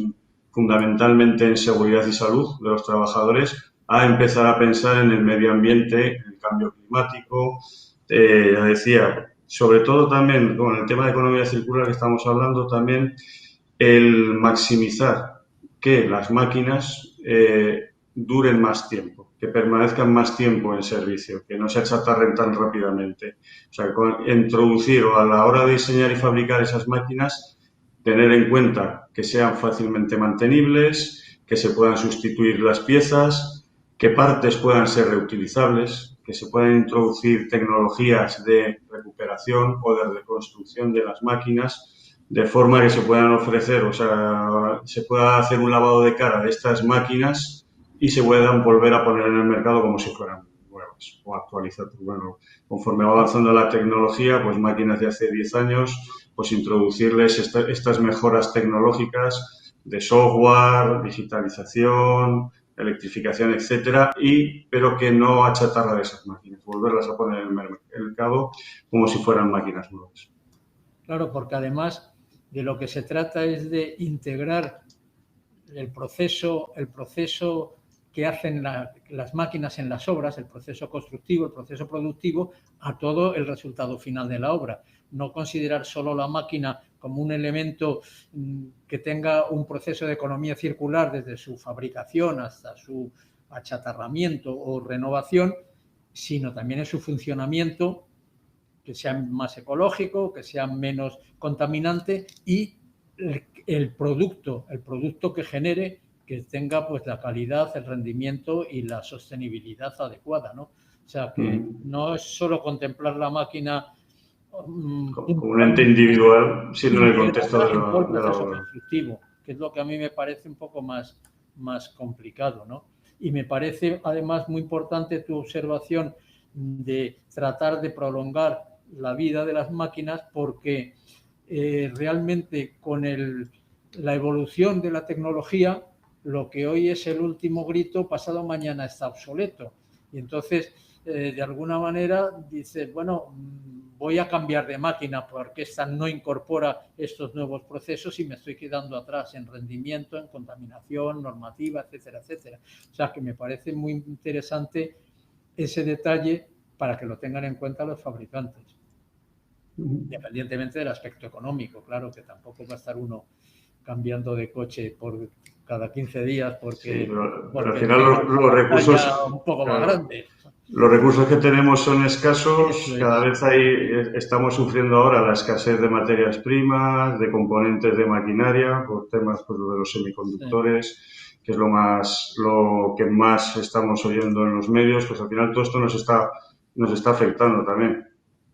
fundamentalmente en seguridad y salud de los trabajadores a empezar a pensar en el medio ambiente, en el cambio climático. Ya decía, sobre todo también con el tema de economía circular que estamos hablando, también el maximizar que las máquinas duren más tiempo, que permanezcan más tiempo en servicio, que no se achatarren tan rápidamente. O sea, introducir o a la hora de diseñar y fabricar esas máquinas, tener en cuenta que sean fácilmente mantenibles, que se puedan sustituir las piezas, que partes puedan ser reutilizables, que se puedan introducir tecnologías de recuperación o de reconstrucción de las máquinas, de forma que se puedan ofrecer, o sea, se pueda hacer un lavado de cara de estas máquinas y se puedan volver a poner en el mercado como si fueran nuevas o actualizar. Bueno, conforme va avanzando la tecnología, pues máquinas de hace 10 años, pues introducirles estas mejoras tecnológicas de software, digitalización, electrificación, etcétera, pero que no achatarra de esas máquinas, volverlas a poner en el mercado como si fueran máquinas nuevas. Claro, porque además de lo que se trata es de integrar el proceso que hacen las máquinas en las obras, el proceso constructivo, el proceso productivo, a todo el resultado final de la obra. No considerar solo la máquina como un elemento que tenga un proceso de economía circular desde su fabricación hasta su achatarramiento o renovación, sino también en su funcionamiento, que sea más ecológico, que sea menos contaminante y el producto que genere, que tenga pues la calidad, el rendimiento y la sostenibilidad adecuada, ¿no? O sea, que no es solo contemplar la máquina como un ente individual, sino en el contexto de la proceso obra constructivo, que es lo que a mí me parece un poco más complicado, ¿no? Y me parece además muy importante tu observación de tratar de prolongar la vida de las máquinas, porque realmente con la evolución de la tecnología, lo que hoy es el último grito, pasado mañana está obsoleto. Y entonces, de alguna manera, dices, bueno, voy a cambiar de máquina porque esta no incorpora estos nuevos procesos y me estoy quedando atrás en rendimiento, en contaminación, normativa, etcétera, etcétera. O sea, que me parece muy interesante ese detalle para que lo tengan en cuenta los fabricantes. Independientemente del aspecto económico, claro, que tampoco va a estar uno cambiando de coche por cada 15 días porque, sí, pero al final los recursos un poco más grande. Los recursos que tenemos son escasos, cada vez estamos sufriendo ahora la escasez de materias primas, de componentes de maquinaria, por temas pues, de los semiconductores, sí, que es lo que más estamos oyendo en los medios, pues al final todo esto nos está afectando también.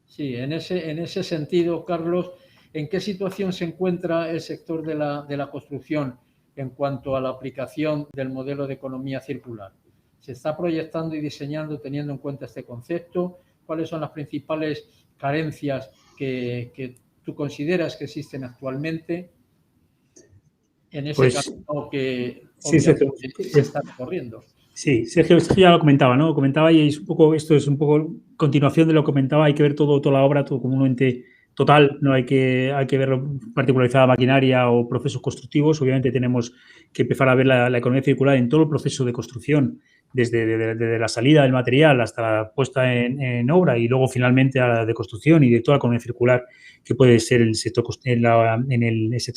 Sí, en ese sentido, Carlos, ¿en qué situación se encuentra el sector de la construcción en cuanto a la aplicación del modelo de economía circular? ¿Se está proyectando y diseñando teniendo en cuenta este concepto? ¿Cuáles son las principales carencias que tú consideras que existen actualmente en ese camino que obviamente se está recorriendo? Sí, Sergio ya lo comentaba, ¿no? Comentaba y esto es un poco continuación de lo que comentaba, hay que ver toda la obra todo como un ente total, no hay que verlo particularizada maquinaria o procesos constructivos. Obviamente tenemos que empezar a ver la economía circular en todo el proceso de construcción, desde la salida del material hasta la puesta en obra y luego finalmente a la de construcción y de toda la economía circular que puede ser en el sector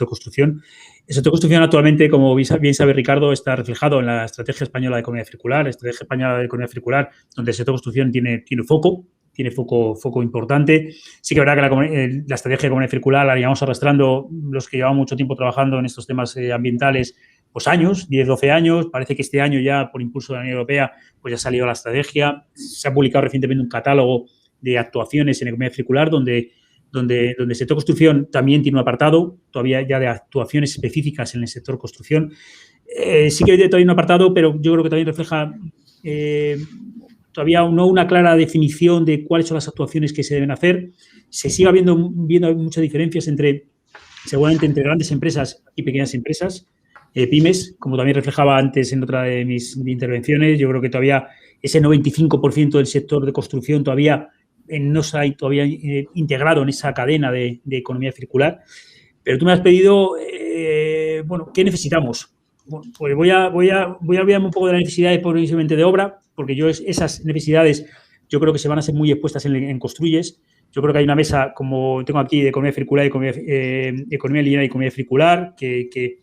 construcción. El sector construcción actualmente, como bien sabe Ricardo, está reflejado en la Estrategia Española de Economía Circular, la Estrategia Española de Economía Circular, donde el sector construcción tiene foco importante. Sí que es verdad que la estrategia de economía circular la llevamos arrastrando los que llevamos mucho tiempo trabajando en estos temas ambientales, pues años, 10, 12 años. Parece que este año ya, por impulso de la Unión Europea, pues ya ha salido la estrategia. Se ha publicado recientemente un catálogo de actuaciones en economía circular donde el sector construcción también tiene un apartado todavía ya de actuaciones específicas en el sector construcción. Sí que hay todavía un apartado, pero yo creo que también refleja todavía no una clara definición de cuáles son las actuaciones que se deben hacer. Se sigue viendo muchas diferencias entre seguramente entre grandes empresas y pequeñas empresas, pymes, como también reflejaba antes en otra de mis intervenciones. Yo creo que todavía ese 95% del sector de construcción todavía no se ha todavía integrado en esa cadena de economía circular. Pero tú me has pedido, bueno, ¿qué necesitamos? Bueno, pues voy a olvidarme un poco de la necesidad precisamente de obra, porque yo esas necesidades yo creo que se van a ser muy expuestas en Construyes. Yo creo que hay una mesa, como tengo aquí, de economía circular, economía lineal y economía circular, que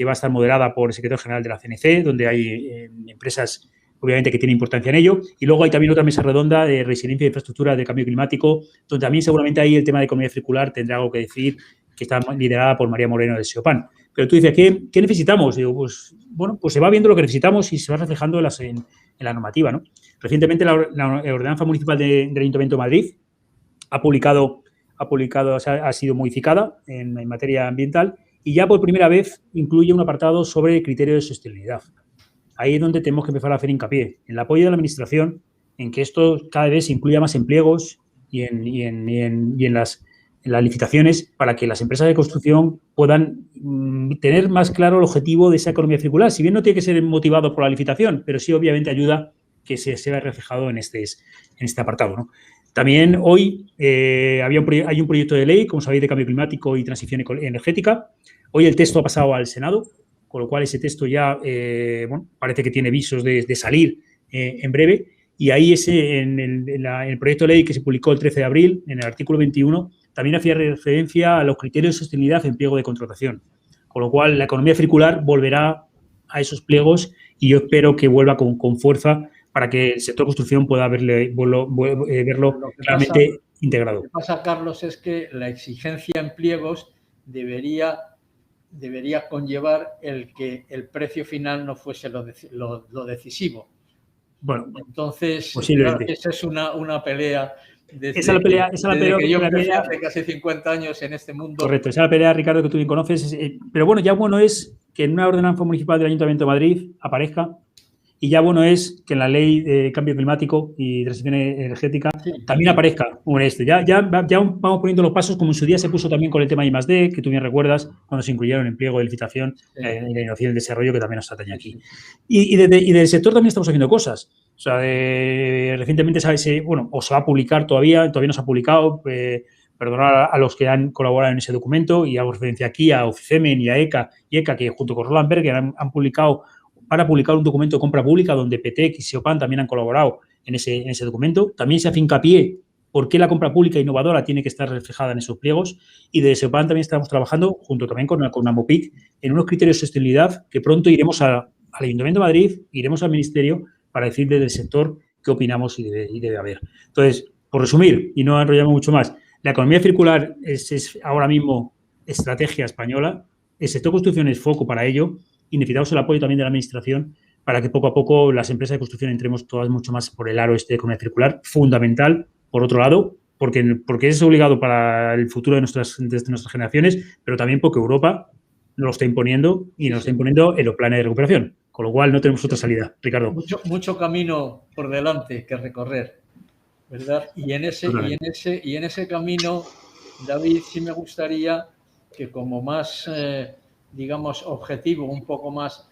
va a estar moderada por el secretario general de la CNC, donde hay empresas, obviamente, que tienen importancia en ello. Y luego hay también otra mesa redonda de resiliencia de infraestructura de cambio climático, donde también seguramente ahí el tema de economía circular tendrá algo que decir, que está liderada por María Moreno de SEOPAN. Pero tú dices, ¿qué necesitamos? Digo, pues, bueno, pues se va viendo lo que necesitamos y se va reflejando en la normativa, ¿no? Recientemente la Ordenanza Municipal del Ayuntamiento de Madrid ha sido modificada en materia ambiental y ya por primera vez incluye un apartado sobre criterios de sostenibilidad. Ahí es donde tenemos que empezar a hacer hincapié, en el apoyo de la Administración, en que esto cada vez se incluya más en pliegos y en las licitaciones para que las empresas de construcción puedan tener más claro el objetivo de esa economía circular. Si bien no tiene que ser motivado por la licitación, pero sí obviamente ayuda que se vea reflejado en este apartado, ¿no? También hoy hay un proyecto de ley, como sabéis, de cambio climático y transición energética. Hoy el texto ha pasado al Senado, con lo cual ese texto ya bueno, parece que tiene visos de salir en breve. Y ahí en el proyecto de ley que se publicó el 13 de abril, en el artículo 21, también hacía referencia a los criterios de sostenibilidad en pliego de contratación. Con lo cual, la economía circular volverá a esos pliegos y yo espero que vuelva con fuerza para que el sector construcción pueda verlo realmente integrado. Lo que pasa, Carlos, es que la exigencia en pliegos debería conllevar el que el precio final no fuese lo decisivo. Bueno, entonces, claro, esa es una pelea. Esa es la pelea que yo empecé hace casi 50 años en este mundo. Correcto, esa es la pelea, Ricardo, que tú bien conoces. Pero bueno, ya bueno es que en una ordenanza municipal del Ayuntamiento de Madrid aparezca. Y ya bueno es que en la ley de cambio climático y transición energética también aparezca un Ya vamos poniendo los pasos, como en su día se puso también con el tema I+D, que tú bien recuerdas, cuando se incluyeron en pliego de licitación, la innovación y el desarrollo, que también nos atañe aquí. Y del sector también estamos haciendo cosas. O sea, recientemente se va a publicar todavía no se ha publicado, perdonar a los que han colaborado en ese documento, y hago referencia aquí a Oficemen y a ECA, que junto con Roland Berger han publicado para publicar un documento de compra pública donde PETEC y SEOPAN también han colaborado en ese documento. También se hace hincapié por qué la compra pública innovadora tiene que estar reflejada en esos pliegos, y de SEOPAN también estamos trabajando, junto también con AMOPIC, en unos criterios de sostenibilidad que pronto iremos al Ayuntamiento de Madrid, iremos al Ministerio para decir desde el sector qué opinamos y debe haber. Entonces, por resumir, y no enrollarme mucho más, la economía circular es ahora mismo estrategia española, el sector construcción es foco para ello, y necesitamos el apoyo también de la Administración para que poco a poco las empresas de construcción entremos todas mucho más por el aro de economía circular, fundamental, por otro lado, porque es obligado para el futuro de nuestras generaciones, pero también porque Europa nos lo está imponiendo y nos lo está imponiendo en los planes de recuperación, con lo cual no tenemos otra salida. Ricardo. Mucho camino por delante que recorrer, ¿verdad? Y en ese camino, David, sí me gustaría que como más... digamos, objetivo, un poco más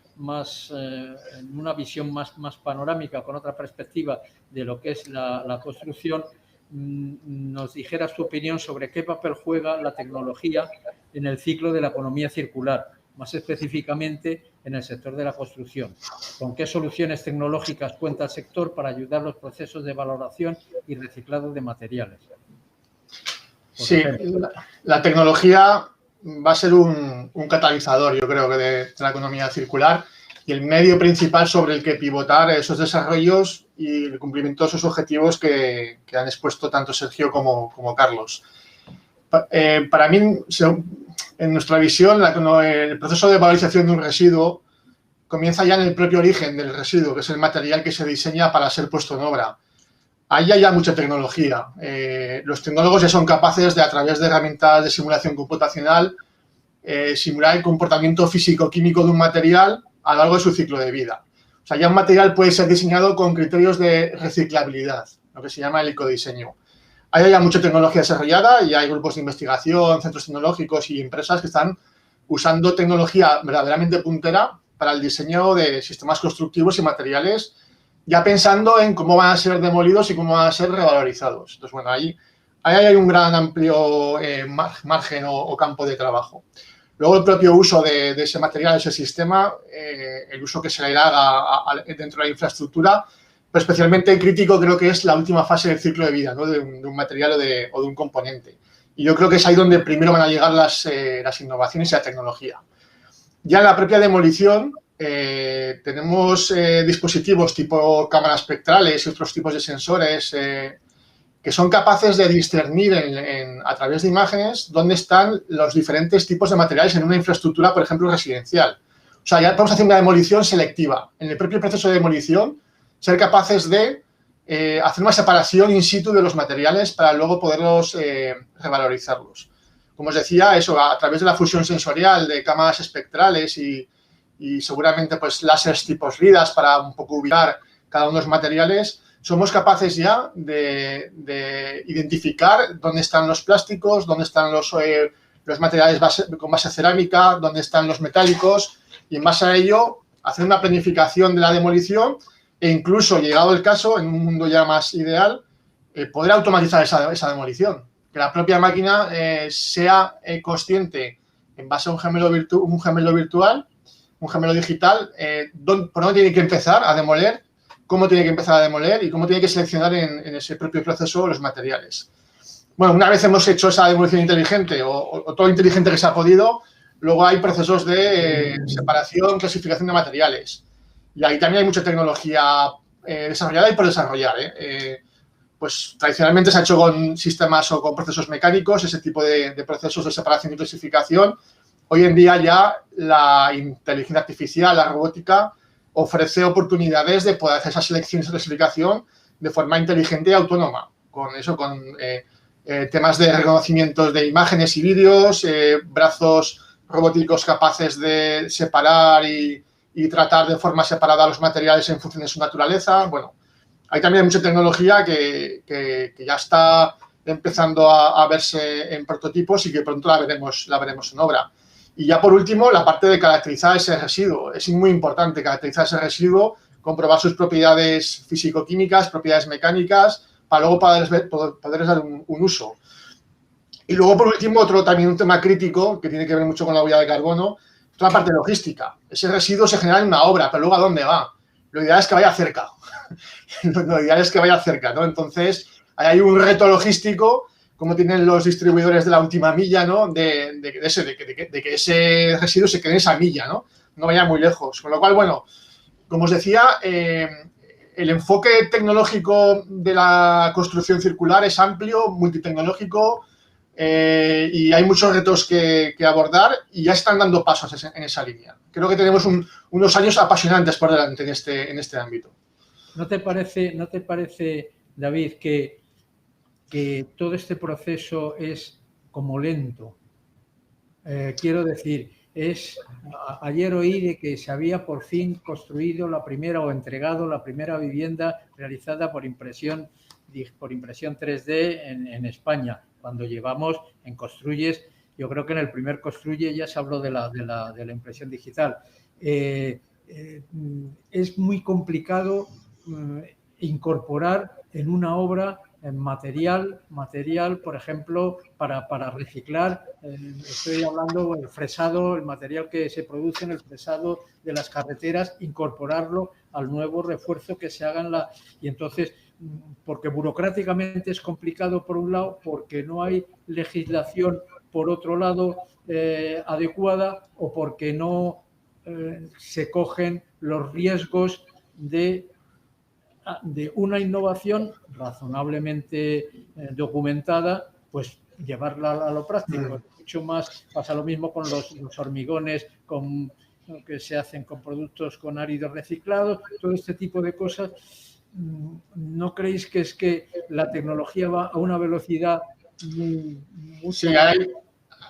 una visión más panorámica, con otra perspectiva de lo que es la construcción, nos dijera su opinión sobre qué papel juega la tecnología en el ciclo de la economía circular, más específicamente en el sector de la construcción. ¿Con qué soluciones tecnológicas cuenta el sector para ayudar los procesos de valoración y reciclado de materiales? Sí, la tecnología va a ser un catalizador, yo creo, que de la economía circular, y el medio principal sobre el que pivotar esos desarrollos y el cumplimiento de esos objetivos que han expuesto tanto Sergio como Carlos. Para mí, en nuestra visión, el proceso de valorización de un residuo comienza ya en el propio origen del residuo, que es el material que se diseña para ser puesto en obra. Ahí hay ya mucha tecnología. Los tecnólogos ya son capaces de, a través de herramientas de simulación computacional, simular el comportamiento físico-químico de un material a lo largo de su ciclo de vida. O sea, ya un material puede ser diseñado con criterios de reciclabilidad, lo que se llama el ecodiseño. Hay ya mucha tecnología desarrollada y hay grupos de investigación, centros tecnológicos y empresas que están usando tecnología verdaderamente puntera para el diseño de sistemas constructivos y materiales, ya pensando en cómo van a ser demolidos y cómo van a ser revalorizados. Entonces, bueno, ahí hay un gran amplio margen o campo de trabajo. Luego, el propio uso de ese material, de ese sistema, el uso que se le haga dentro de la infraestructura, pero especialmente crítico creo que es la última fase del ciclo de vida, ¿no? de un material o de un componente. Y yo creo que es ahí donde primero van a llegar las innovaciones y la tecnología. Ya en la propia demolición tenemos dispositivos tipo cámaras espectrales y otros tipos de sensores que son capaces de discernir a través de imágenes dónde están los diferentes tipos de materiales en una infraestructura, por ejemplo, residencial. O sea, ya podemos hacer una demolición selectiva. En el propio proceso de demolición, ser capaces de hacer una separación in situ de los materiales para luego poderlos revalorizarlos. Como os decía, eso a través de la fusión sensorial de cámaras espectrales y seguramente pues láseres tipos LIDAR para un poco ubicar cada uno de los materiales, somos capaces ya de identificar dónde están los plásticos, dónde están los materiales con base cerámica, dónde están los metálicos y en base a ello hacer una planificación de la demolición e incluso, llegado el caso, en un mundo ya más ideal, poder automatizar esa demolición. Que la propia máquina sea consciente, en base a un gemelo virtual, un gemelo digital, por dónde tiene que empezar a demoler, cómo tiene que empezar a demoler y cómo tiene que seleccionar en ese propio proceso los materiales. Bueno, una vez hemos hecho esa demolición inteligente o todo inteligente que se ha podido, luego hay procesos de separación, clasificación de materiales. Y ahí también hay mucha tecnología desarrollada y por desarrollar. Pues tradicionalmente se ha hecho con sistemas o con procesos mecánicos, ese tipo de procesos de separación y clasificación. Hoy en día ya la inteligencia artificial, la robótica, ofrece oportunidades de poder hacer esa selección y esa clasificación de forma inteligente y autónoma. Con eso, con temas de reconocimiento de imágenes y vídeos, brazos robóticos capaces de separar y tratar de forma separada los materiales en función de su naturaleza. Bueno, hay también mucha tecnología que ya está empezando a verse en prototipos y que pronto la veremos en obra. Y ya por último, la parte de caracterizar ese residuo. Es muy importante caracterizar ese residuo, comprobar sus propiedades físico-químicas, propiedades mecánicas, para luego poderles dar un uso. Y luego, por último, también un tema crítico que tiene que ver mucho con la huella de carbono, es la parte logística. Ese residuo se genera en una obra, pero luego ¿a dónde va? Lo ideal es que vaya cerca. Lo ideal es que vaya cerca, ¿no? Entonces, hay un reto logístico, como tienen los distribuidores de la última milla, ¿no? De que ese residuo se quede en esa milla, ¿no? No vaya muy lejos. Con lo cual, bueno, como os decía, el enfoque tecnológico de la construcción circular es amplio, multitecnológico, y hay muchos retos que abordar y ya están dando pasos en esa línea. Creo que tenemos unos años apasionantes por delante en este ámbito. ¿No te parece, David, que todo este proceso es como lento? Quiero decir, ayer oí de que se había por fin construido la primera o entregado la primera vivienda realizada por impresión 3D en España, cuando llevamos en Construyes, yo creo que en el primer Construye ya se habló de la impresión digital. Es muy complicado incorporar en una obra material, por ejemplo, para reciclar. Estoy hablando del fresado, el material que se produce en el fresado de las carreteras, incorporarlo al nuevo refuerzo que se haga y entonces, porque burocráticamente es complicado por un lado, porque no hay legislación por otro lado adecuada, o porque no se cogen los riesgos de una innovación razonablemente documentada, pues llevarla a lo práctico. Mucho más pasa lo mismo con los hormigones que se hacen con productos con áridos reciclados, todo este tipo de cosas. ¿No creéis que es que la tecnología va a una velocidad muy sí,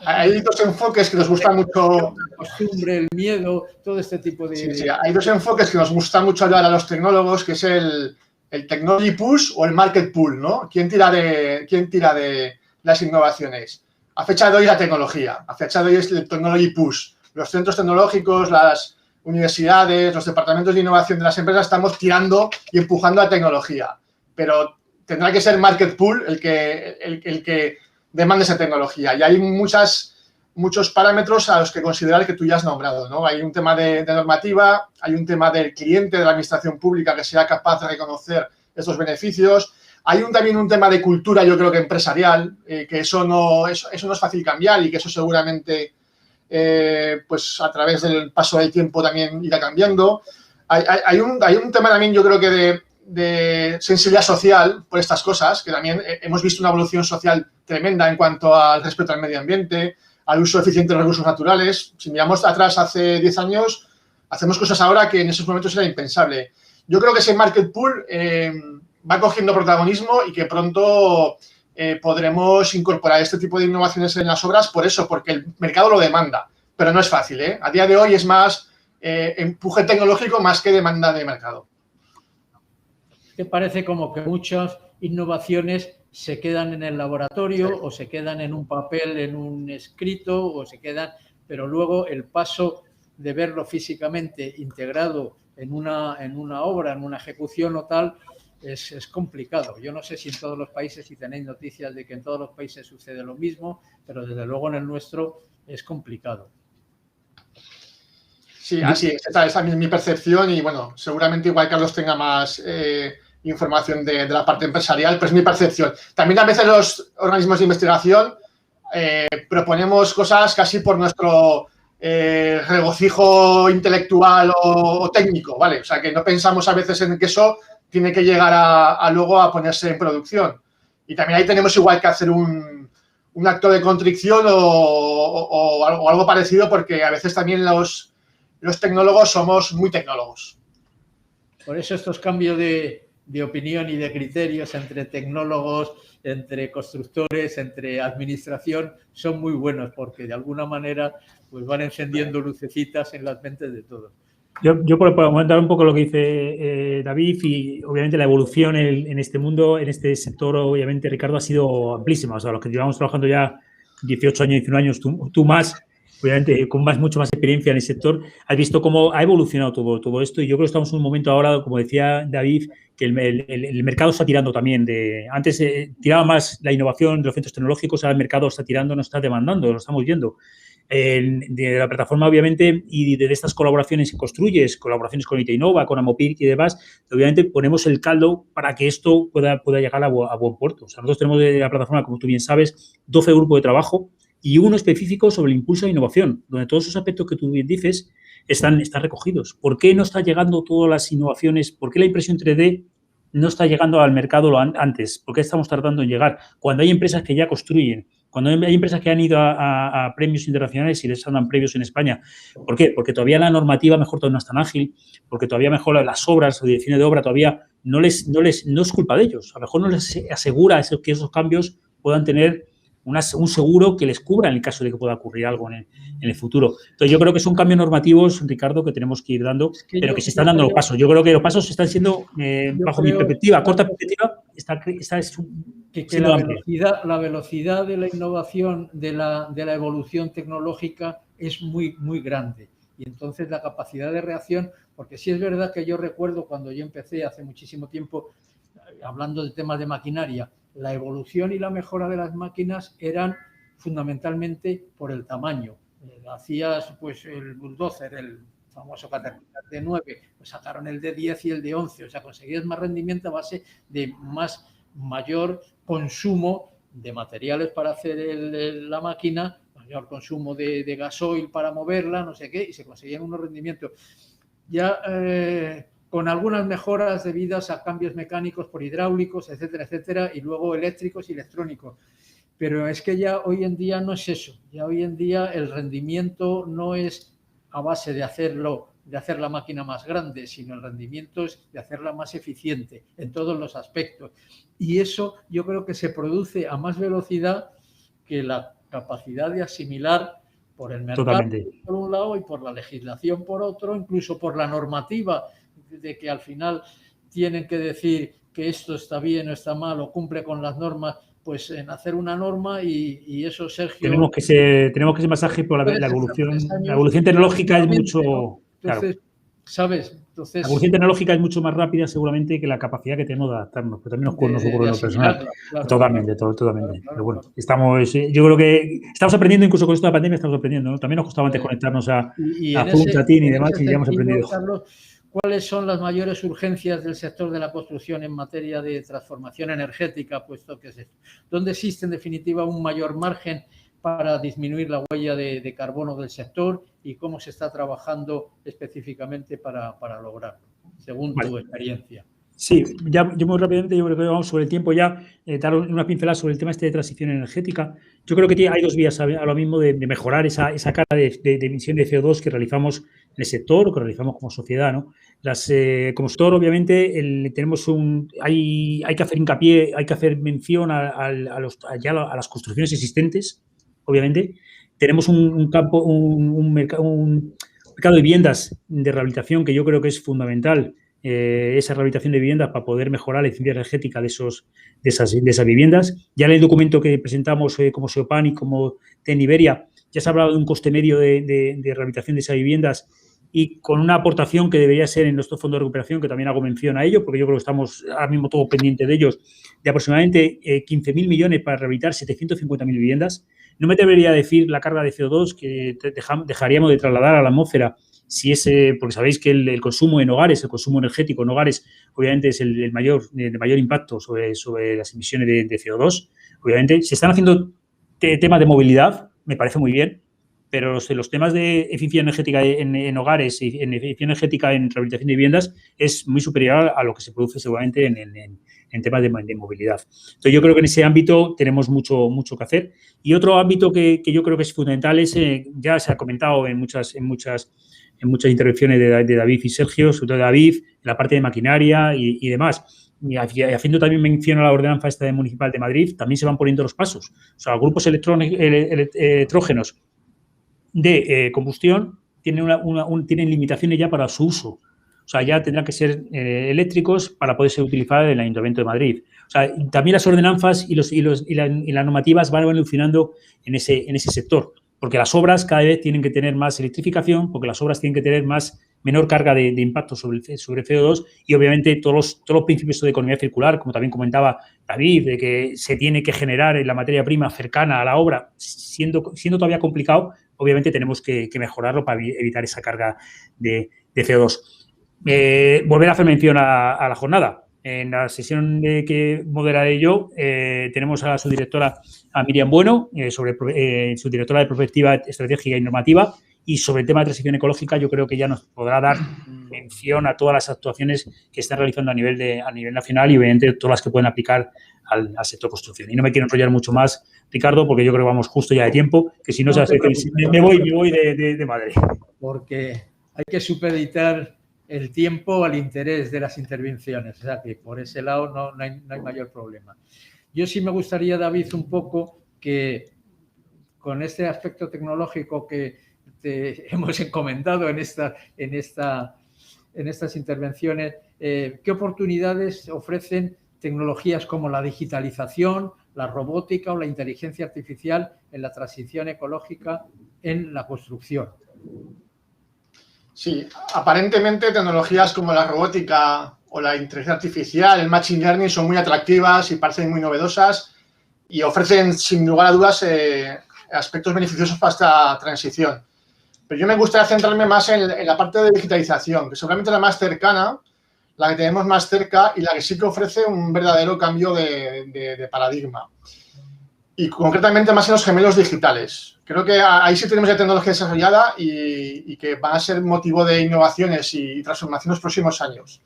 hay dos enfoques que nos gustan mucho. La costumbre, el miedo, todo este tipo de... Sí, hay dos enfoques que nos gusta mucho hablar a los tecnólogos, que es el el technology push o el market pull, ¿no? ¿Quién tira de las innovaciones? A fecha de hoy la tecnología, a fecha de hoy es el technology push. Los centros tecnológicos, las universidades, los departamentos de innovación de las empresas estamos tirando y empujando a tecnología, pero tendrá que ser market pull el que demande esa tecnología. Y hay muchos parámetros a los que considerar que tú ya has nombrado, ¿no? Hay un tema de normativa, hay un tema del cliente, de la administración pública que sea capaz de reconocer estos beneficios. Hay también un tema de cultura, yo creo que empresarial, que eso no es fácil cambiar y que eso seguramente, pues a través del paso del tiempo también irá cambiando. Hay un tema también, yo creo que de sensibilidad social por estas cosas, que también hemos visto una evolución social tremenda en cuanto al respeto al medio ambiente, al uso eficiente de los recursos naturales. Si miramos atrás hace 10 años, hacemos cosas ahora que en esos momentos era impensable. Yo creo que ese market pool va cogiendo protagonismo y que pronto podremos incorporar este tipo de innovaciones en las obras por eso, porque el mercado lo demanda, pero no es fácil, ¿eh? A día de hoy es más empuje tecnológico más que demanda de mercado. ¿Te parece como que muchas innovaciones se quedan en el laboratorio, sí, o se quedan en un papel, en un escrito, o se quedan, pero luego el paso de verlo físicamente integrado en una obra, en una ejecución o tal, es complicado? Yo no sé si en todos los países, si tenéis noticias de que en todos los países sucede lo mismo, pero desde luego en el nuestro es complicado. Sí, así es. Esa es mi percepción y, bueno, seguramente igual Carlos tenga más información de la parte empresarial, pero es mi percepción. También a veces los organismos de investigación proponemos cosas casi por nuestro regocijo intelectual o técnico, ¿vale? O sea, que no pensamos a veces en que eso tiene que llegar a luego a ponerse en producción. Y también ahí tenemos igual que hacer un acto de contrición o algo parecido, porque a veces también los tecnólogos somos muy tecnólogos. Por eso estos cambios de opinión y de criterios entre tecnólogos, entre constructores, entre administración, son muy buenos, porque de alguna manera pues van encendiendo lucecitas en las mentes de todos. Yo por comentar un poco lo que dice David, y obviamente la evolución en este mundo, en este sector, obviamente, Ricardo, ha sido amplísima. O sea, los que llevamos trabajando ya 18 años, 19 años, tú más, obviamente, con mucho más experiencia en el sector, has visto cómo ha evolucionado todo esto, y yo creo que estamos en un momento ahora, como decía David, que el mercado está tirando también antes tiraba más la innovación de los centros tecnológicos, ahora el mercado está tirando, nos está demandando, lo estamos viendo. De la plataforma, obviamente, y de estas colaboraciones que construyes, colaboraciones con IT Innova, con Amopic y demás, obviamente ponemos el caldo para que esto pueda llegar a buen puerto. O sea, nosotros tenemos de la plataforma, como tú bien sabes, 12 grupos de trabajo y uno específico sobre el impulso de innovación, donde todos esos aspectos que tú bien dices están recogidos. ¿Por qué no están llegando todas las innovaciones? ¿Por qué la impresión 3D no está llegando al mercado antes? ¿Por qué estamos tardando en llegar? Cuando hay empresas que ya construyen, cuando hay empresas que han ido a premios internacionales y les dan premios en España. ¿Por qué? Porque todavía la normativa mejor todavía no es tan ágil, porque todavía mejor las obras o direcciones de obra todavía no es culpa de ellos. A lo mejor no les asegura que esos cambios puedan tener un seguro que les cubra en el caso de que pueda ocurrir algo en el futuro. Entonces, yo creo que son cambios normativos, Ricardo, que tenemos que ir dando, pero que se están dando los pasos. Yo creo que los pasos están siendo, bajo mi perspectiva, corta perspectiva, que la velocidad de la innovación, de la evolución tecnológica es muy, muy grande. Y entonces la capacidad de reacción, porque sí es verdad que yo recuerdo cuando yo empecé hace muchísimo tiempo, hablando de temas de maquinaria, la evolución y la mejora de las máquinas eran fundamentalmente por el tamaño. Hacías pues el bulldozer, el famoso Caterpillar D9, pues sacaron el D10 y el D11, o sea, conseguías más rendimiento a base de mayor consumo de materiales para hacer la máquina, mayor consumo de gasoil para moverla, no sé qué, y se conseguían unos rendimientos. Ya con algunas mejoras debidas a cambios mecánicos por hidráulicos, etcétera, etcétera, y luego eléctricos y electrónicos. Pero es que ya hoy en día no es eso. Ya hoy en día el rendimiento no es a base de hacer la máquina más grande, sino el rendimiento es de hacerla más eficiente en todos los aspectos. Y eso yo creo que se produce a más velocidad que la capacidad de asimilar por el mercado. Totalmente. Por un lado y por la legislación por otro, incluso por la normativa, de que al final tienen que decir que esto está bien o está mal o cumple con las normas, pues en hacer una norma y eso, Sergio... Tenemos que ser más ágil por la evolución tecnológica es mucho... ¿no? Entonces, claro. ¿Sabes? Entonces, la evolución tecnológica es mucho más rápida seguramente que la capacidad que tenemos de adaptarnos, pero también nos ocurre en lo personal. Claro, totalmente. Claro, pero bueno, yo creo que estamos aprendiendo, incluso con esto de la pandemia estamos aprendiendo, ¿no? También nos costaba antes conectarnos a Zoom, Chatín y demás, y ya hemos aprendido. Carlos, ¿cuáles son las mayores urgencias del sector de la construcción en materia de transformación energética, puesto que es esto? ¿Dónde existe, en definitiva, un mayor margen para disminuir la huella de carbono del sector y cómo se está trabajando específicamente para lograrlo, según tu experiencia? Sí, ya yo muy rápidamente, yo creo que vamos sobre el tiempo ya, dar una pincelada sobre el tema de transición energética. Yo creo que hay dos vías ahora mismo de mejorar esa carga de emisión de CO2 que realizamos en el sector o que realizamos como sociedad, ¿no? Como sector, obviamente, hay que hacer hincapié, hay que hacer mención a las construcciones existentes, obviamente. Tenemos un mercado de viviendas de rehabilitación que yo creo que es fundamental, esa rehabilitación de viviendas para poder mejorar la eficiencia energética de esas viviendas. Ya en el documento que presentamos como SEOPAN y como TEN Iberia, ya se ha hablado de un coste medio de rehabilitación de esas viviendas y con una aportación que debería ser en nuestro fondo de recuperación, que también hago mención a ello, porque yo creo que estamos ahora mismo todos pendientes de ellos, de aproximadamente 15.000 millones para rehabilitar 750.000 viviendas. No me atrevería a decir la carga de CO2 que dejaríamos de trasladar a la atmósfera, porque sabéis que el consumo en hogares, el consumo energético en hogares, obviamente es el mayor impacto sobre las emisiones de CO2. Obviamente, se están haciendo temas de movilidad, me parece muy bien, pero los temas de eficiencia energética en hogares y en eficiencia energética en rehabilitación de viviendas es muy superior a lo que se produce seguramente en temas de movilidad. Entonces, yo creo que en ese ámbito tenemos mucho que hacer. Y otro ámbito que yo creo que es fundamental es, ya se ha comentado en muchas intervenciones de David y Sergio, sobre todo David, en la parte de maquinaria y demás. Y haciendo también mención a la ordenanza esta municipal de Madrid, también se van poniendo los pasos. O sea, grupos electrógenos de combustión tienen limitaciones ya para su uso. O sea, ya tendrán que ser eléctricos para poder ser utilizados en el Ayuntamiento de Madrid. O sea, también las ordenanzas y las normativas van evolucionando en ese sector, porque las obras cada vez tienen que tener más electrificación, porque las obras tienen que tener menor carga de impacto sobre CO2 y, obviamente, todos los principios de economía circular, como también comentaba David, de que se tiene que generar la materia prima cercana a la obra, siendo todavía complicado, obviamente tenemos que mejorarlo para evitar esa carga de CO2. Volver a hacer mención a la jornada. En la sesión que moderaré yo, tenemos a su directora, a Miriam Bueno, su directora de Perspectiva Estratégica y Normativa, y sobre el tema de transición ecológica yo creo que ya nos podrá dar mención a todas las actuaciones que están realizando a nivel nacional y, obviamente, todas las que pueden aplicar al sector construcción. Y no me quiero enrollar mucho más, Ricardo, porque yo creo que vamos justo ya de tiempo, que si no se hace, me voy de madre. Porque hay que supeditar el tiempo al interés de las intervenciones. O sea, que por ese lado no hay mayor problema. Yo sí me gustaría, David, un poco que con este aspecto tecnológico que te hemos encomendado en estas intervenciones, ¿qué oportunidades ofrecen tecnologías como la digitalización, la robótica o la inteligencia artificial en la transición ecológica en la construcción? Sí, aparentemente tecnologías como la robótica o la inteligencia artificial, el machine learning son muy atractivas y parecen muy novedosas y ofrecen sin lugar a dudas aspectos beneficiosos para esta transición. Pero yo me gustaría centrarme más en la parte de digitalización, que seguramente es la más cercana, la que tenemos más cerca y la que sí que ofrece un verdadero cambio de paradigma. Y concretamente más en los gemelos digitales. Creo que ahí sí tenemos ya tecnología desarrollada y que van a ser motivo de innovaciones y transformación en los próximos años.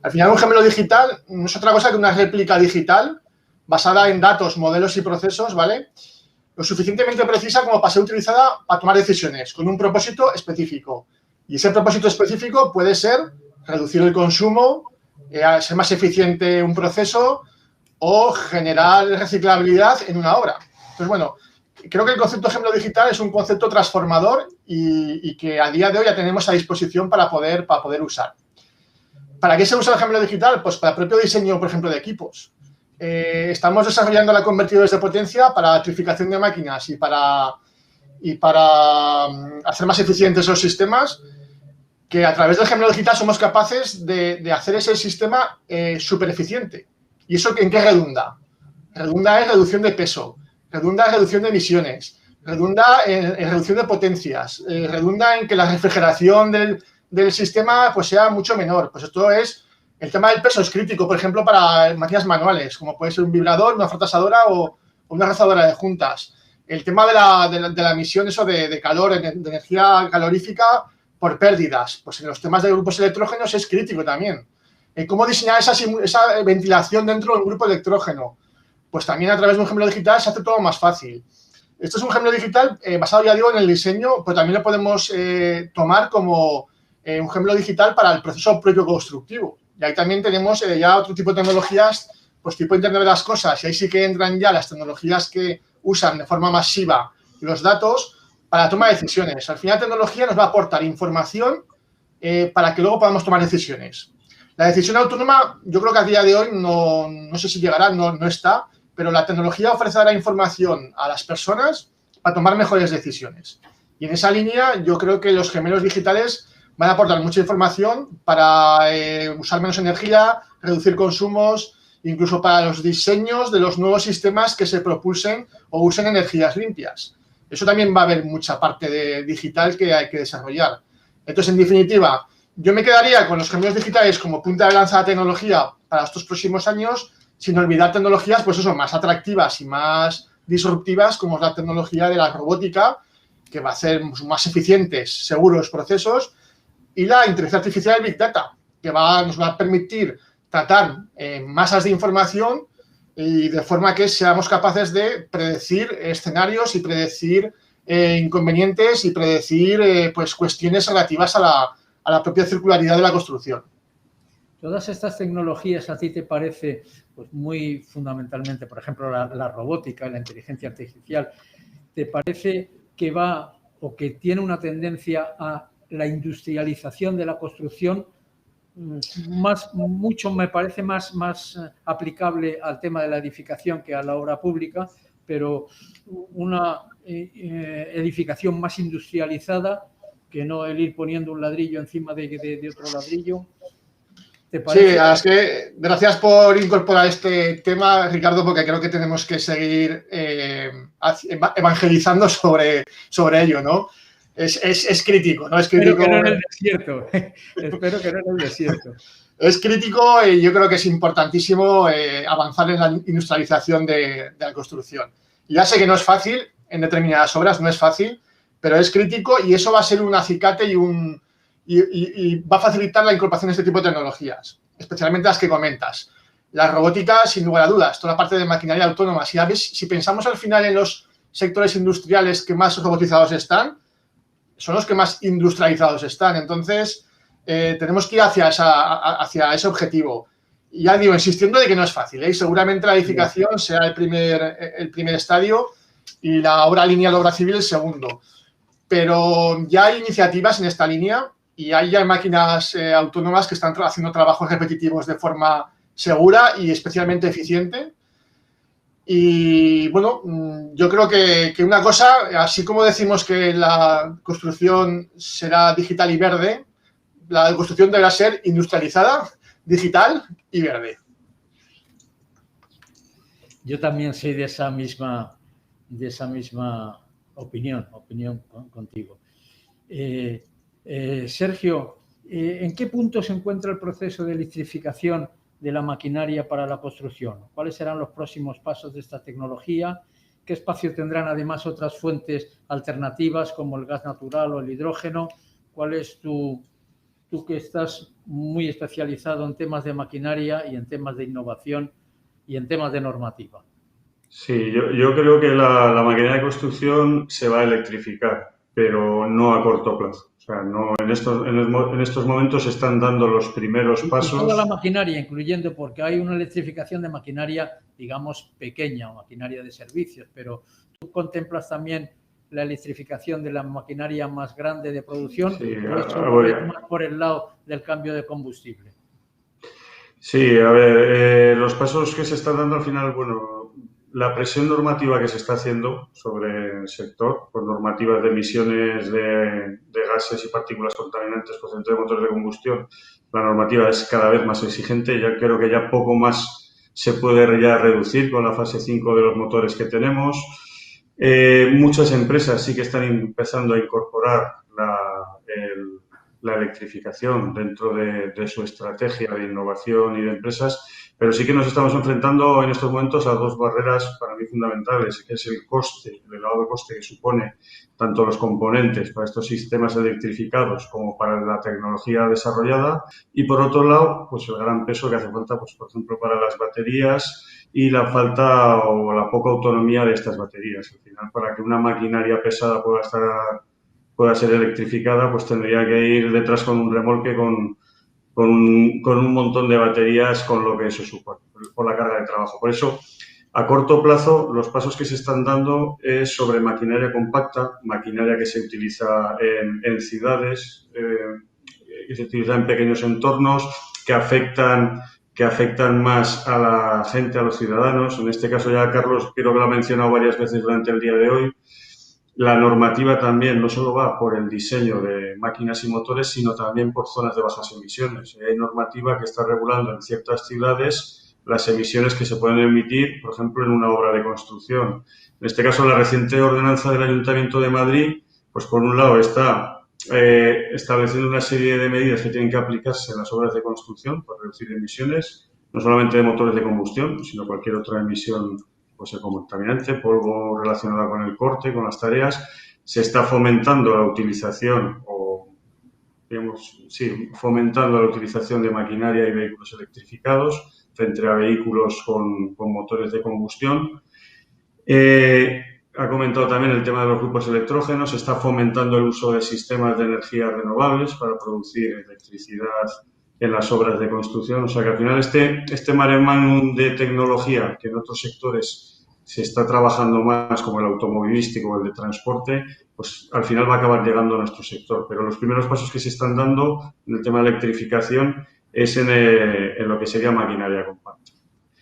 Al final, un gemelo digital no es otra cosa que una réplica digital basada en datos, modelos y procesos, ¿vale? Lo suficientemente precisa como para ser utilizada para tomar decisiones con un propósito específico. Y ese propósito específico puede ser reducir el consumo, ser más eficiente un proceso o generar reciclabilidad en una obra. Entonces, bueno, creo que el concepto de gemelo digital es un concepto transformador y que a día de hoy ya tenemos a disposición para poder usar. ¿Para qué se usa el gemelo digital? Pues para el propio diseño, por ejemplo, de equipos. Estamos desarrollando la convertidores de potencia para la electrificación de máquinas y para hacer más eficientes los sistemas, que a través del gemelo digital somos capaces de hacer ese sistema súper eficiente. ¿Y eso en qué redunda? Redunda en reducción de peso, redunda en reducción de emisiones, redunda en reducción de potencias, redunda en que la refrigeración del sistema pues sea mucho menor. Pues esto es, el tema del peso es crítico, por ejemplo, para máquinas manuales, como puede ser un vibrador, una frotasadora o una rozadora de juntas. El tema de la emisión eso de calor, de energía calorífica por pérdidas, pues en los temas de grupos electrógenos es crítico también. ¿Cómo diseñar esa ventilación dentro de un grupo electrógeno? Pues también a través de un gemelo digital se hace todo más fácil. Esto es un gemelo digital basado, ya digo, en el diseño, pero también lo podemos tomar como un gemelo digital para el proceso propio constructivo. Y ahí también tenemos ya otro tipo de tecnologías, pues tipo Internet de las cosas, y ahí sí que entran ya las tecnologías que usan de forma masiva los datos para la toma de decisiones. Al final, la tecnología nos va a aportar información para que luego podamos tomar decisiones. La decisión autónoma, yo creo que a día de hoy no sé si llegará, no está, pero la tecnología ofrecerá información a las personas para tomar mejores decisiones. Y en esa línea, yo creo que los gemelos digitales van a aportar mucha información para usar menos energía, reducir consumos, incluso para los diseños de los nuevos sistemas que se propulsen o usen energías limpias. Eso también va a haber mucha parte de digital que hay que desarrollar. Entonces, en definitiva, yo me quedaría con los gemelos digitales como punta de lanza de tecnología para estos próximos años, sin olvidar tecnologías, pues eso, más atractivas y más disruptivas, como es la tecnología de la robótica, que va a hacer más eficientes, seguros procesos, y la inteligencia artificial y Big Data, que nos va a permitir tratar masas de información y de forma que seamos capaces de predecir escenarios y predecir inconvenientes y predecir pues cuestiones relativas a la propia circularidad de la construcción. Todas estas tecnologías a ti te parece pues muy fundamentalmente, por ejemplo, la robótica, la inteligencia artificial, ¿te parece que va o que tiene una tendencia a la industrialización de la construcción? Mucho me parece más aplicable al tema de la edificación que a la obra pública, pero una edificación más industrializada que no el ir poniendo un ladrillo encima de otro ladrillo. ¿Te parece? Sí, es que gracias por incorporar este tema, Ricardo, porque creo que tenemos que seguir evangelizando sobre ello, ¿no? Es crítico, ¿no? Es crítico. Espero que no en el desierto. Espero que no en el desierto. Es crítico y yo creo que es importantísimo avanzar en la industrialización de la construcción. Ya sé que no es fácil, en determinadas obras no es fácil, pero es crítico y eso va a ser un acicate y va a facilitar la incorporación de este tipo de tecnologías, especialmente las que comentas. La robótica, sin lugar a dudas, toda la parte de maquinaria autónoma. Si pensamos al final en los sectores industriales que más robotizados están, son los que más industrializados están. Entonces, tenemos que ir hacia ese objetivo. Y ya digo, insistiendo de que no es fácil, ¿eh? Seguramente la edificación será el primer estadio y la obra lineal, obra civil, el segundo. Pero ya hay iniciativas en esta línea y hay ya máquinas autónomas que están haciendo trabajos repetitivos de forma segura y especialmente eficiente. Y bueno, yo creo que una cosa, así como decimos que la construcción será digital y verde, la construcción deberá ser industrializada, digital y verde. Yo también soy de esa misma opinión contigo. Sergio, ¿en qué punto se encuentra el proceso de electrificación de la maquinaria para la construcción? ¿Cuáles serán los próximos pasos de esta tecnología? ¿Qué espacio tendrán además otras fuentes alternativas como el gas natural o el hidrógeno? ¿Cuál es tú que estás muy especializado en temas de maquinaria y en temas de innovación y en temas de normativa? Sí, yo creo que la maquinaria de construcción se va a electrificar, pero no a corto plazo. O sea, no, en estos momentos se están dando los primeros pasos. Toda la maquinaria, incluyendo, porque hay una electrificación de maquinaria, digamos, pequeña o maquinaria de servicios, pero tú contemplas también la electrificación de la maquinaria más grande de producción, Sí, más por el lado del cambio de combustible. Sí, a ver, los pasos que se están dando al final, bueno, la presión normativa que se está haciendo sobre el sector, por normativas de emisiones de gases y partículas contaminantes procedentes de motores de combustión, la normativa es cada vez más exigente. Ya creo que ya poco más se puede ya reducir con la fase 5 de los motores que tenemos. Muchas empresas sí que están empezando a incorporar la electrificación dentro de su estrategia de innovación y de empresas, pero sí que nos estamos enfrentando en estos momentos a dos barreras para mí fundamentales, que es el coste, el elevado coste que supone tanto los componentes para estos sistemas electrificados como para la tecnología desarrollada, y por otro lado, pues el gran peso que hace falta, pues por ejemplo, para las baterías y la falta o la poca autonomía de estas baterías. Al final, para que una maquinaria pesada pueda ser electrificada, pues tendría que ir detrás con un remolque con un montón de baterías, con lo que eso supone, por la carga de trabajo. Por eso, a corto plazo, los pasos que se están dando es sobre maquinaria compacta, maquinaria que se utiliza en ciudades, que se utiliza en pequeños entornos, que afectan más a la gente, a los ciudadanos. En este caso ya Carlos creo que lo ha mencionado varias veces durante el día de hoy. La normativa también no solo va por el diseño de máquinas y motores, sino también por zonas de bajas emisiones. Hay normativa que está regulando en ciertas ciudades las emisiones que se pueden emitir, por ejemplo, en una obra de construcción. En este caso, la reciente ordenanza del Ayuntamiento de Madrid, pues por un lado está estableciendo una serie de medidas que tienen que aplicarse en las obras de construcción para reducir emisiones, no solamente de motores de combustión, sino cualquier otra emisión, pues el contaminante, polvo relacionado con el corte, con las tareas. Se está fomentando la utilización fomentando la utilización de maquinaria y vehículos electrificados frente a vehículos con motores de combustión. Ha comentado también el tema de los grupos electrógenos. Se está fomentando el uso de sistemas de energías renovables para producir electricidad en las obras de construcción. O sea que al final este mare magnum de tecnología que en otros sectores se está trabajando más, como el automovilístico o el de transporte, pues al final va a acabar llegando a nuestro sector. Pero los primeros pasos que se están dando en el tema de electrificación es en lo que sería maquinaria compacta.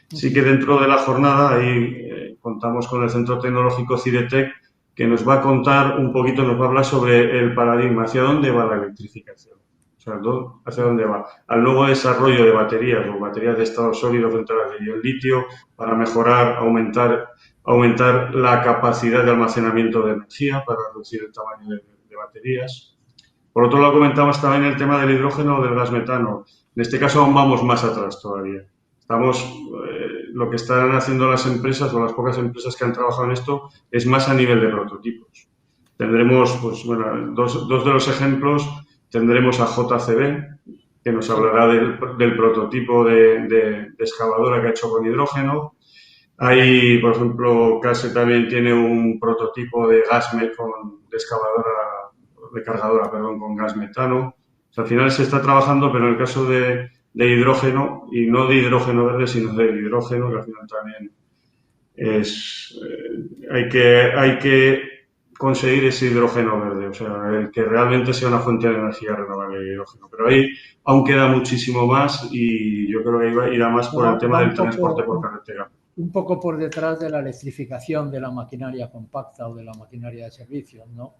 Sí que dentro de la jornada ahí contamos con el Centro Tecnológico CIDETEC, que nos va a contar un poquito, nos va a hablar sobre el paradigma, hacia dónde va la electrificación. O sea, hacia dónde va. Al nuevo desarrollo de baterías o baterías de estado sólido frente a las de litio para mejorar, aumentar la capacidad de almacenamiento de energía para reducir el tamaño de baterías. Por otro lado, comentamos también el tema del hidrógeno o del gas metano. En este caso aún vamos más atrás todavía. Lo que están haciendo las empresas o las pocas empresas que han trabajado en esto es más a nivel de prototipos. Tendremos, pues bueno, dos de los ejemplos. Tendremos a JCB, que nos hablará del prototipo de excavadora que ha hecho con hidrógeno. Hay, por ejemplo, CASE también tiene un prototipo de cargadora con gas metano. O sea, al final se está trabajando, pero en el caso de hidrógeno, y no de hidrógeno verde, sino de hidrógeno, que al final también hay que conseguir ese hidrógeno verde, o sea, el que realmente sea una fuente de energía renovable de hidrógeno. Pero ahí aún queda muchísimo más y yo creo que irá más por el tema del transporte por carretera. Un poco por detrás de la electrificación de la maquinaria compacta o de la maquinaria de servicios, ¿no?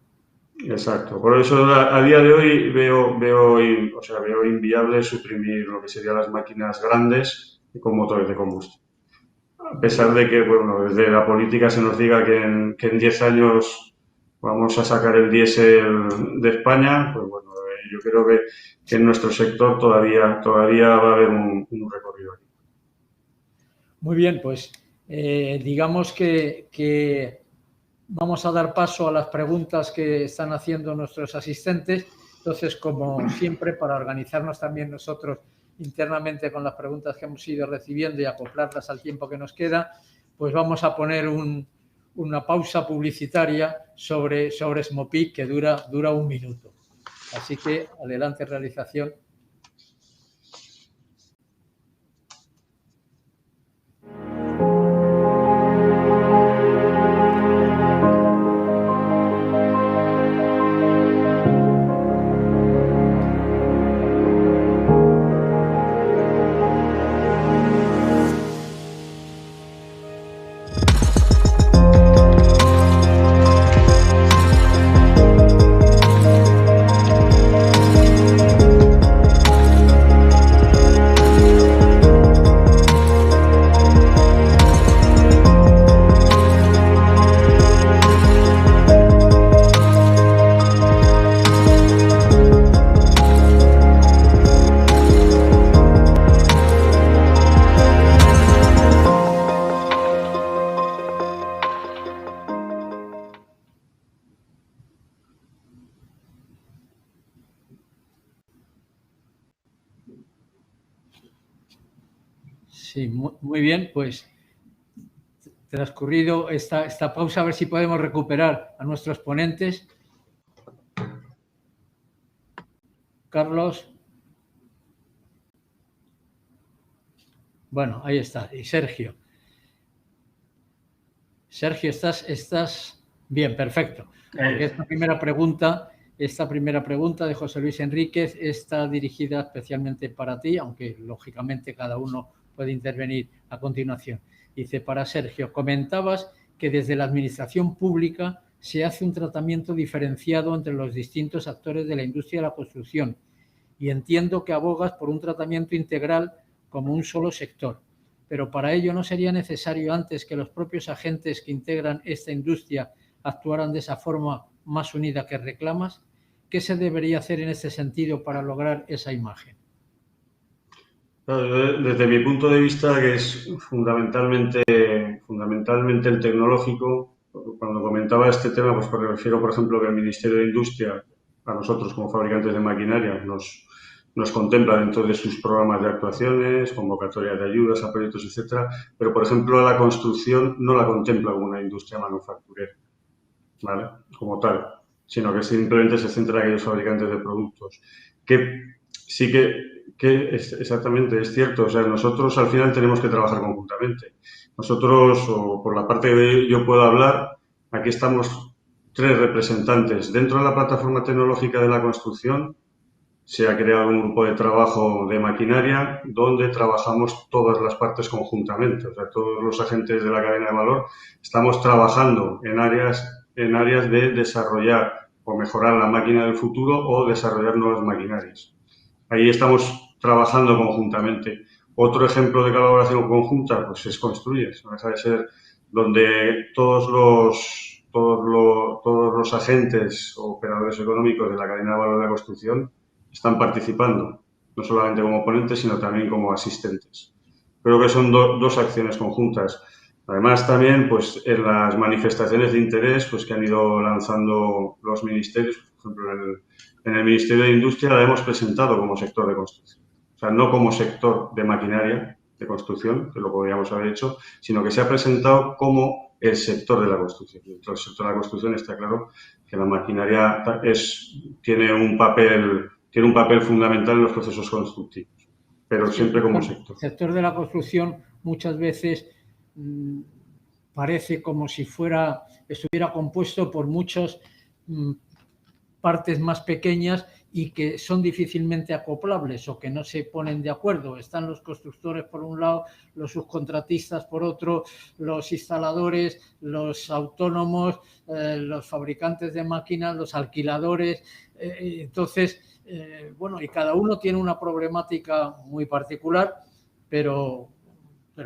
Exacto. Por eso a día de hoy veo inviable suprimir lo que serían las máquinas grandes con motores de combustión. A pesar de que, bueno, desde la política se nos diga que en 10 años vamos a sacar el diésel de España, pues bueno, yo creo que en nuestro sector todavía va a haber un recorrido aquí. Muy bien, pues digamos que vamos a dar paso a las preguntas que están haciendo nuestros asistentes. Entonces, como siempre, para organizarnos también nosotros internamente con las preguntas que hemos ido recibiendo y acoplarlas al tiempo que nos queda, pues vamos a poner una pausa publicitaria sobre SMOPIC que dura 1 minuto. Así que, adelante, realización. Sí, muy bien, pues transcurrido esta pausa, a ver si podemos recuperar a nuestros ponentes. Carlos. Bueno, ahí está. Y Sergio. Sergio, estás bien, perfecto. Porque esta primera pregunta de José Luis Enríquez está dirigida especialmente para ti, aunque lógicamente cada uno puede intervenir a continuación. Dice, para Sergio, comentabas que desde la administración pública se hace un tratamiento diferenciado entre los distintos actores de la industria de la construcción y entiendo que abogas por un tratamiento integral como un solo sector. Pero para ello no sería necesario antes que los propios agentes que integran esta industria actuaran de esa forma más unida que reclamas. ¿Qué se debería hacer en este sentido para lograr esa imagen? Desde mi punto de vista, que es fundamentalmente el tecnológico, cuando comentaba este tema, pues me refiero, por ejemplo, que el Ministerio de Industria, a nosotros como fabricantes de maquinaria, nos contempla dentro de sus programas de actuaciones, convocatorias de ayudas a proyectos, etcétera, pero, por ejemplo, la construcción no la contempla como una industria manufacturera, ¿vale? Como tal, sino que simplemente se centra en aquellos fabricantes de productos. Que sí que exactamente es cierto, o sea, nosotros al final tenemos que trabajar conjuntamente. Nosotros, o por la parte que yo puedo hablar, aquí estamos 3 representantes. Dentro de la plataforma tecnológica de la construcción se ha creado un grupo de trabajo de maquinaria donde trabajamos todas las partes conjuntamente. O sea, todos los agentes de la cadena de valor estamos trabajando en áreas de desarrollar o mejorar la máquina del futuro o desarrollar nuevas maquinarias. Ahí estamos trabajando conjuntamente. Otro ejemplo de colaboración conjunta, pues es Construyes. No deja de ser donde todos los agentes o operadores económicos de la cadena de valor de la construcción están participando, no solamente como ponentes, sino también como asistentes. Creo que son dos acciones conjuntas. Además, también, pues, en las manifestaciones de interés, pues, que han ido lanzando los ministerios, por ejemplo, en el Ministerio de Industria la hemos presentado como sector de construcción. O sea, no como sector de maquinaria de construcción, que lo podríamos haber hecho, sino que se ha presentado como el sector de la construcción. Dentro del sector de la construcción está claro que la maquinaria tiene un papel fundamental en los procesos constructivos, pero siempre como sector. El sector de la construcción muchas veces parece como si estuviera compuesto por muchas partes más pequeñas y que son difícilmente acoplables o que no se ponen de acuerdo. Están los constructores por un lado, los subcontratistas por otro, los instaladores, los autónomos, los fabricantes de máquinas, los alquiladores. Entonces, y cada uno tiene una problemática muy particular, pero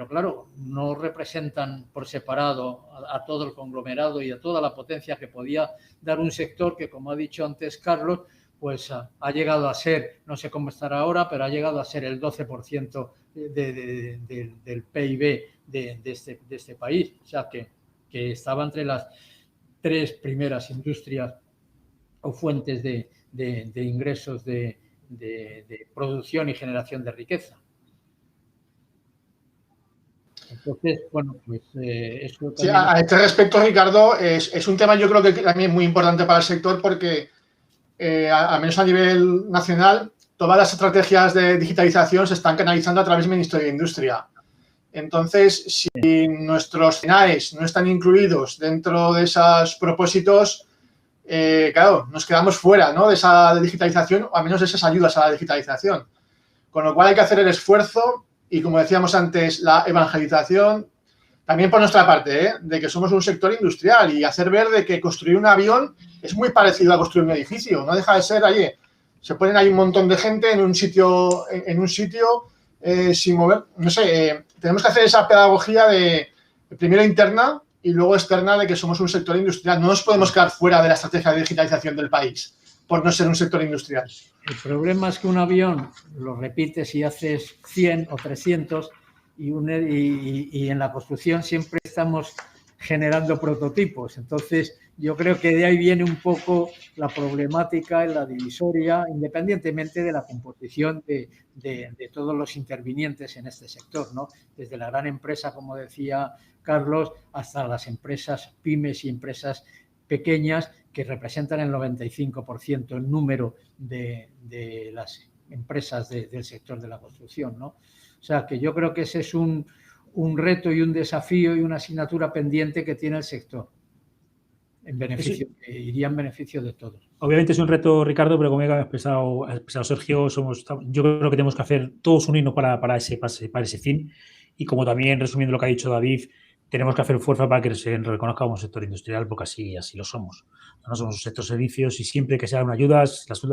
claro, no representan por separado a todo el conglomerado y a toda la potencia que podía dar un sector que, como ha dicho antes Carlos, pues ha llegado a ser, no sé cómo estará ahora, pero ha llegado a ser el 12% del PIB de este país. O sea, que estaba entre las 3 primeras industrias o fuentes de ingresos de producción y generación de riqueza. Entonces, pues eso también... Sí, a este respecto, Ricardo, es un tema yo creo que también muy importante para el sector porque, al menos a nivel nacional, todas las estrategias de digitalización se están canalizando a través del Ministerio de Industria. Entonces, si nuestros CNAEs no están incluidos dentro de esos propósitos, claro, nos quedamos fuera, ¿no?, de esa digitalización, o al menos de esas ayudas a la digitalización. Con lo cual hay que hacer el esfuerzo y, como decíamos antes, la evangelización, también por nuestra parte, de que somos un sector industrial y hacer ver de que construir un avión es muy parecido a construir un edificio. No deja de ser, se ponen ahí un montón de gente en un sitio sin mover. No sé, tenemos que hacer esa pedagogía de primero interna y luego externa de que somos un sector industrial. No nos podemos quedar fuera de la estrategia de digitalización del país por no ser un sector industrial. El problema es que un avión lo repites y haces 100 o 300 y en la construcción siempre estamos generando prototipos. Entonces, yo creo que de ahí viene un poco la problemática en la divisoria, independientemente de la composición de todos los intervinientes en este sector, ¿no? Desde la gran empresa, como decía Carlos, hasta las empresas pymes y empresas pequeñas que representan el 95% en número de las empresas del sector de la construcción, ¿no? O sea, que yo creo que ese es un reto y un desafío y una asignatura pendiente que tiene el sector. Iría en beneficio de todos. Obviamente es un reto, Ricardo, pero como ha expresado Sergio, yo creo que tenemos que hacer todos unirnos para ese fin. Y como también, resumiendo lo que ha dicho David, tenemos que hacer fuerza para que se reconozca como sector industrial, porque así lo somos. No somos un sector servicios y siempre que se hagan las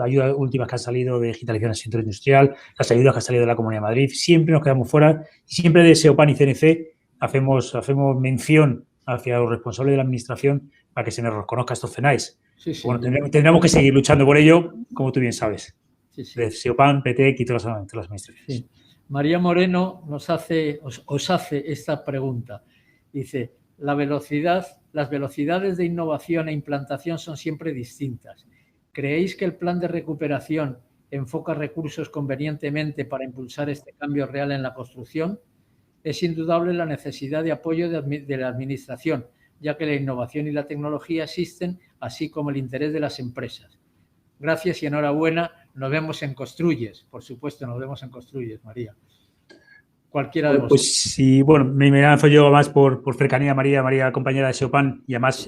ayudas últimas que han salido de digitalización del sector industrial, las ayudas que han salido de la Comunidad de Madrid, siempre nos quedamos fuera y siempre de SEOPAN y CNC hacemos mención hacia los responsables de la administración para que se nos reconozca estos CENAES. Sí, sí. Bueno, tendremos que seguir luchando por ello, como tú bien sabes. Sí, sí. De SEOPAN, PTEC y todas las administraciones. Sí. María Moreno os hace esta pregunta. Dice, las velocidades de innovación e implantación son siempre distintas. ¿Creéis que el plan de recuperación enfoca recursos convenientemente para impulsar este cambio real en la construcción? Es indudable la necesidad de apoyo de la Administración, ya que la innovación y la tecnología existen, así como el interés de las empresas. Gracias y enhorabuena. Nos vemos en Construyes. Por supuesto, nos vemos en Construyes, María. Cualquiera de vosotros. Pues sí, bueno, me lanzo yo más por cercanía, María, compañera de SEOPAN y además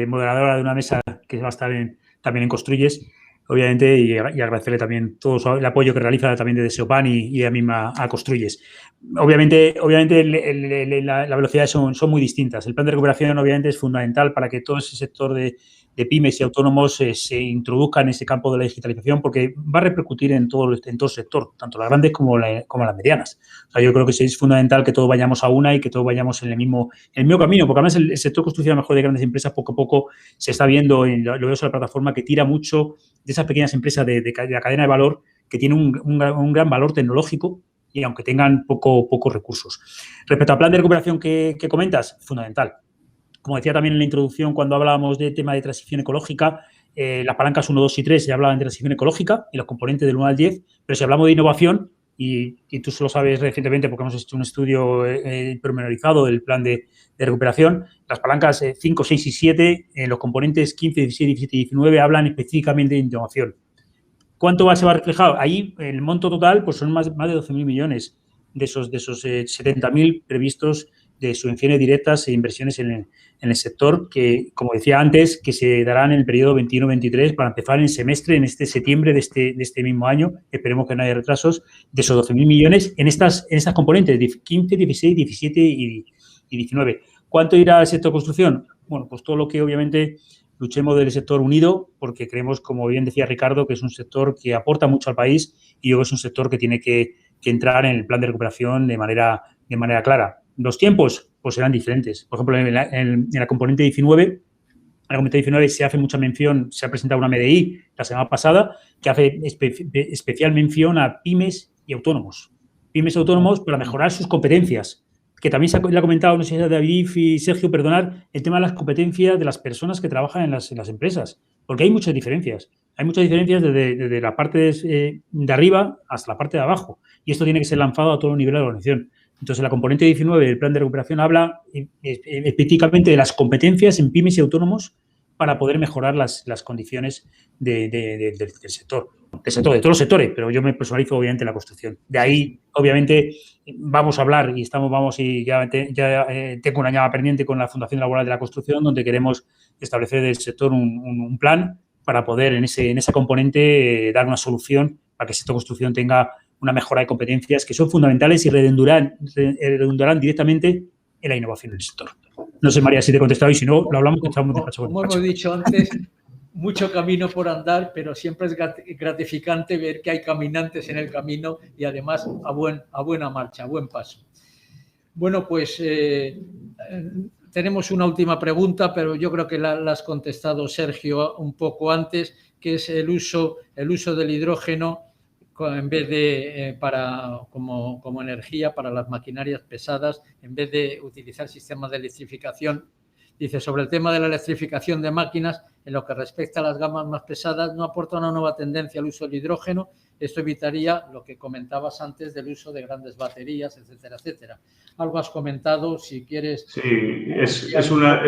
moderadora de una mesa que va a estar también en Construyes, obviamente, y agradecerle también todo el apoyo que realiza también desde SEOPAN y a misma a Construyes. Obviamente las velocidades son muy distintas. El plan de recuperación, obviamente, es fundamental para que todo ese sector de pymes y autónomos se introduzca en ese campo de la digitalización, porque va a repercutir en todo el sector, tanto las grandes como las medianas. O sea, yo creo que es fundamental que todos vayamos a una y que todos vayamos en el mismo camino, porque además el sector construcción, a lo mejor de grandes empresas, poco a poco se está viendo, lo veo en la plataforma, que tira mucho de esas pequeñas empresas de la cadena de valor que tienen un gran valor tecnológico y aunque tengan pocos recursos. Respecto al plan de recuperación que comentas, fundamental. Como decía también en la introducción, cuando hablábamos de tema de transición ecológica, las palancas 1, 2 y 3 se hablaban de transición ecológica y los componentes del 1 al 10, pero si hablamos de innovación, y tú lo sabes recientemente porque hemos hecho un estudio pormenorizado del plan de recuperación, las palancas 5, 6 y 7, los componentes 15, 16, 17 y 19 hablan específicamente de innovación. ¿Cuánto se va reflejado? Ahí el monto total pues son más de 12.000 millones de esos 70.000 previstos de subvenciones directas e inversiones en el sector que, como decía antes, que se darán en el periodo 21-23 para empezar en semestre, en este septiembre de este mismo año. Esperemos que no haya retrasos de esos 12.000 millones en estas componentes, 15, 16, 17 y 19. ¿Cuánto irá al sector construcción? Bueno, pues todo lo que obviamente luchemos del sector unido, porque creemos, como bien decía Ricardo, que es un sector que aporta mucho al país y yo creo que es un sector que tiene que entrar en el plan de recuperación de manera clara. Los tiempos pues serán diferentes. Por ejemplo, en la componente 19, se hace mucha mención, se ha presentado una MDI la semana pasada que hace especial mención a pymes y autónomos. Pymes y autónomos para mejorar sus competencias, que también le ha comentado, no sé si David y Sergio, perdonar, el tema de las competencias de las personas que trabajan en las empresas, porque hay muchas diferencias. Hay muchas diferencias desde la parte de arriba hasta la parte de abajo, y esto tiene que ser lanzado a todos los niveles de la organización. Entonces, la componente 19 del plan de recuperación habla específicamente de las competencias en pymes y autónomos para poder mejorar las condiciones del sector. De todos los sectores, pero yo me personalizo obviamente en la construcción. De ahí, obviamente, vamos a hablar y ya tengo una llamada pendiente con la Fundación Laboral de la Construcción, donde queremos establecer del sector un plan para poder en esa componente dar una solución para que el sector construcción tenga una mejora de competencias que son fundamentales y redundarán directamente en la innovación del sector. No sé, María, si te he contestado y si no, lo hablamos. Como hemos dicho antes, mucho camino por andar, pero siempre es gratificante ver que hay caminantes en el camino y además a buena marcha, a buen paso. Bueno, pues tenemos una última pregunta, pero yo creo que la has contestado, Sergio, un poco antes, que es el uso del hidrógeno en vez de como energía para las maquinarias pesadas, en vez de utilizar sistemas de electrificación. Dice, sobre el tema de la electrificación de máquinas, en lo que respecta a las gamas más pesadas, no aporta una nueva tendencia al uso del hidrógeno. Esto evitaría lo que comentabas antes del uso de grandes baterías, etcétera, etcétera. Algo has comentado, si quieres. Sí, es una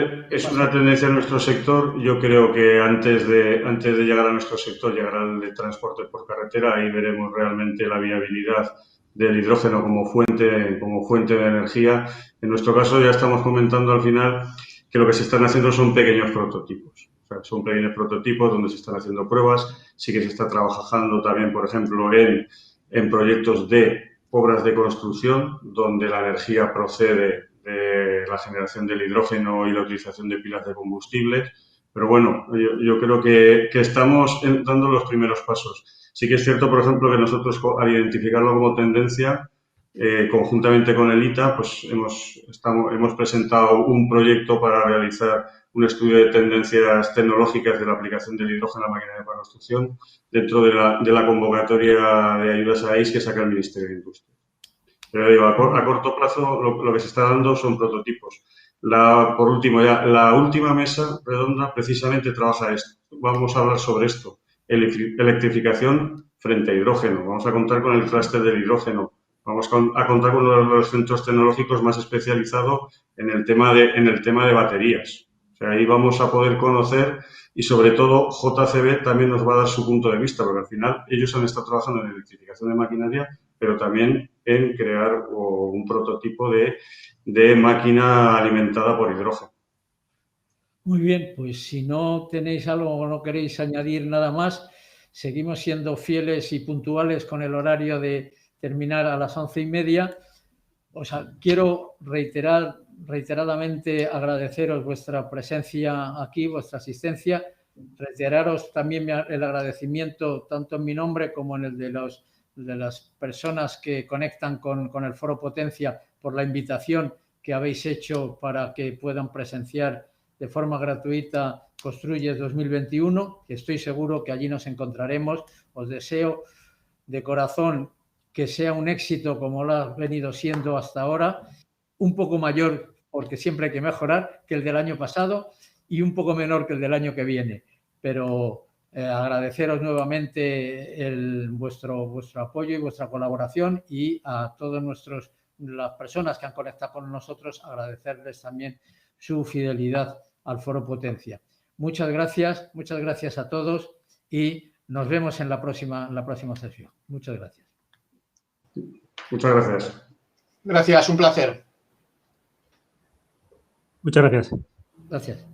tendencia en nuestro sector. Yo creo que antes de llegar a nuestro sector, llegará el de transporte por carretera. Ahí veremos realmente la viabilidad del hidrógeno como fuente de energía. En nuestro caso ya estamos comentando al final que lo que se están haciendo son pequeños prototipos. O sea, son pequeños prototipos donde se están haciendo pruebas. Sí que se está trabajando también, por ejemplo, en proyectos de obras de construcción donde la energía procede de la generación del hidrógeno y la utilización de pilas de combustible. Pero bueno, yo creo que estamos dando los primeros pasos. Sí que es cierto, por ejemplo, que nosotros al identificarlo como tendencia, conjuntamente con el ITA, pues hemos presentado un proyecto para realizar un estudio de tendencias tecnológicas de la aplicación del hidrógeno en la maquinaria para construcción dentro de la convocatoria de ayudas a AIS que saca el Ministerio de Industria. Pero digo, a corto plazo lo que se está dando son prototipos. Por último, ya, la última mesa redonda precisamente trabaja esto. Vamos a hablar sobre esto. Electrificación frente a hidrógeno. Vamos a contar con el clúster del hidrógeno. Vamos a contar con uno de los centros tecnológicos más especializados en el tema de baterías. O sea, ahí vamos a poder conocer y, sobre todo, JCB también nos va a dar su punto de vista, porque al final ellos han estado trabajando en electrificación de maquinaria, pero también en crear un prototipo de máquina alimentada por hidrógeno. Muy bien, pues si no tenéis algo o no queréis añadir nada más, seguimos siendo fieles y puntuales con el horario de terminar a las 11:30. O sea, quiero reiteradamente agradeceros vuestra presencia aquí, vuestra asistencia, reiteraros también el agradecimiento tanto en mi nombre como en el de las personas que conectan con el Foro Potencia por la invitación que habéis hecho para que puedan presenciar de forma gratuita Construyes 2021, que estoy seguro que allí nos encontraremos. Os deseo de corazón que sea un éxito como lo ha venido siendo hasta ahora, un poco mayor, porque siempre hay que mejorar, que el del año pasado y un poco menor que el del año que viene. Pero agradeceros nuevamente vuestro apoyo y vuestra colaboración, y a todas las personas que han conectado con nosotros, agradecerles también su fidelidad al Foro Potencia. Muchas gracias a todos y nos vemos en la próxima sesión. Muchas gracias. Muchas gracias. Gracias, un placer. Muchas gracias. Gracias.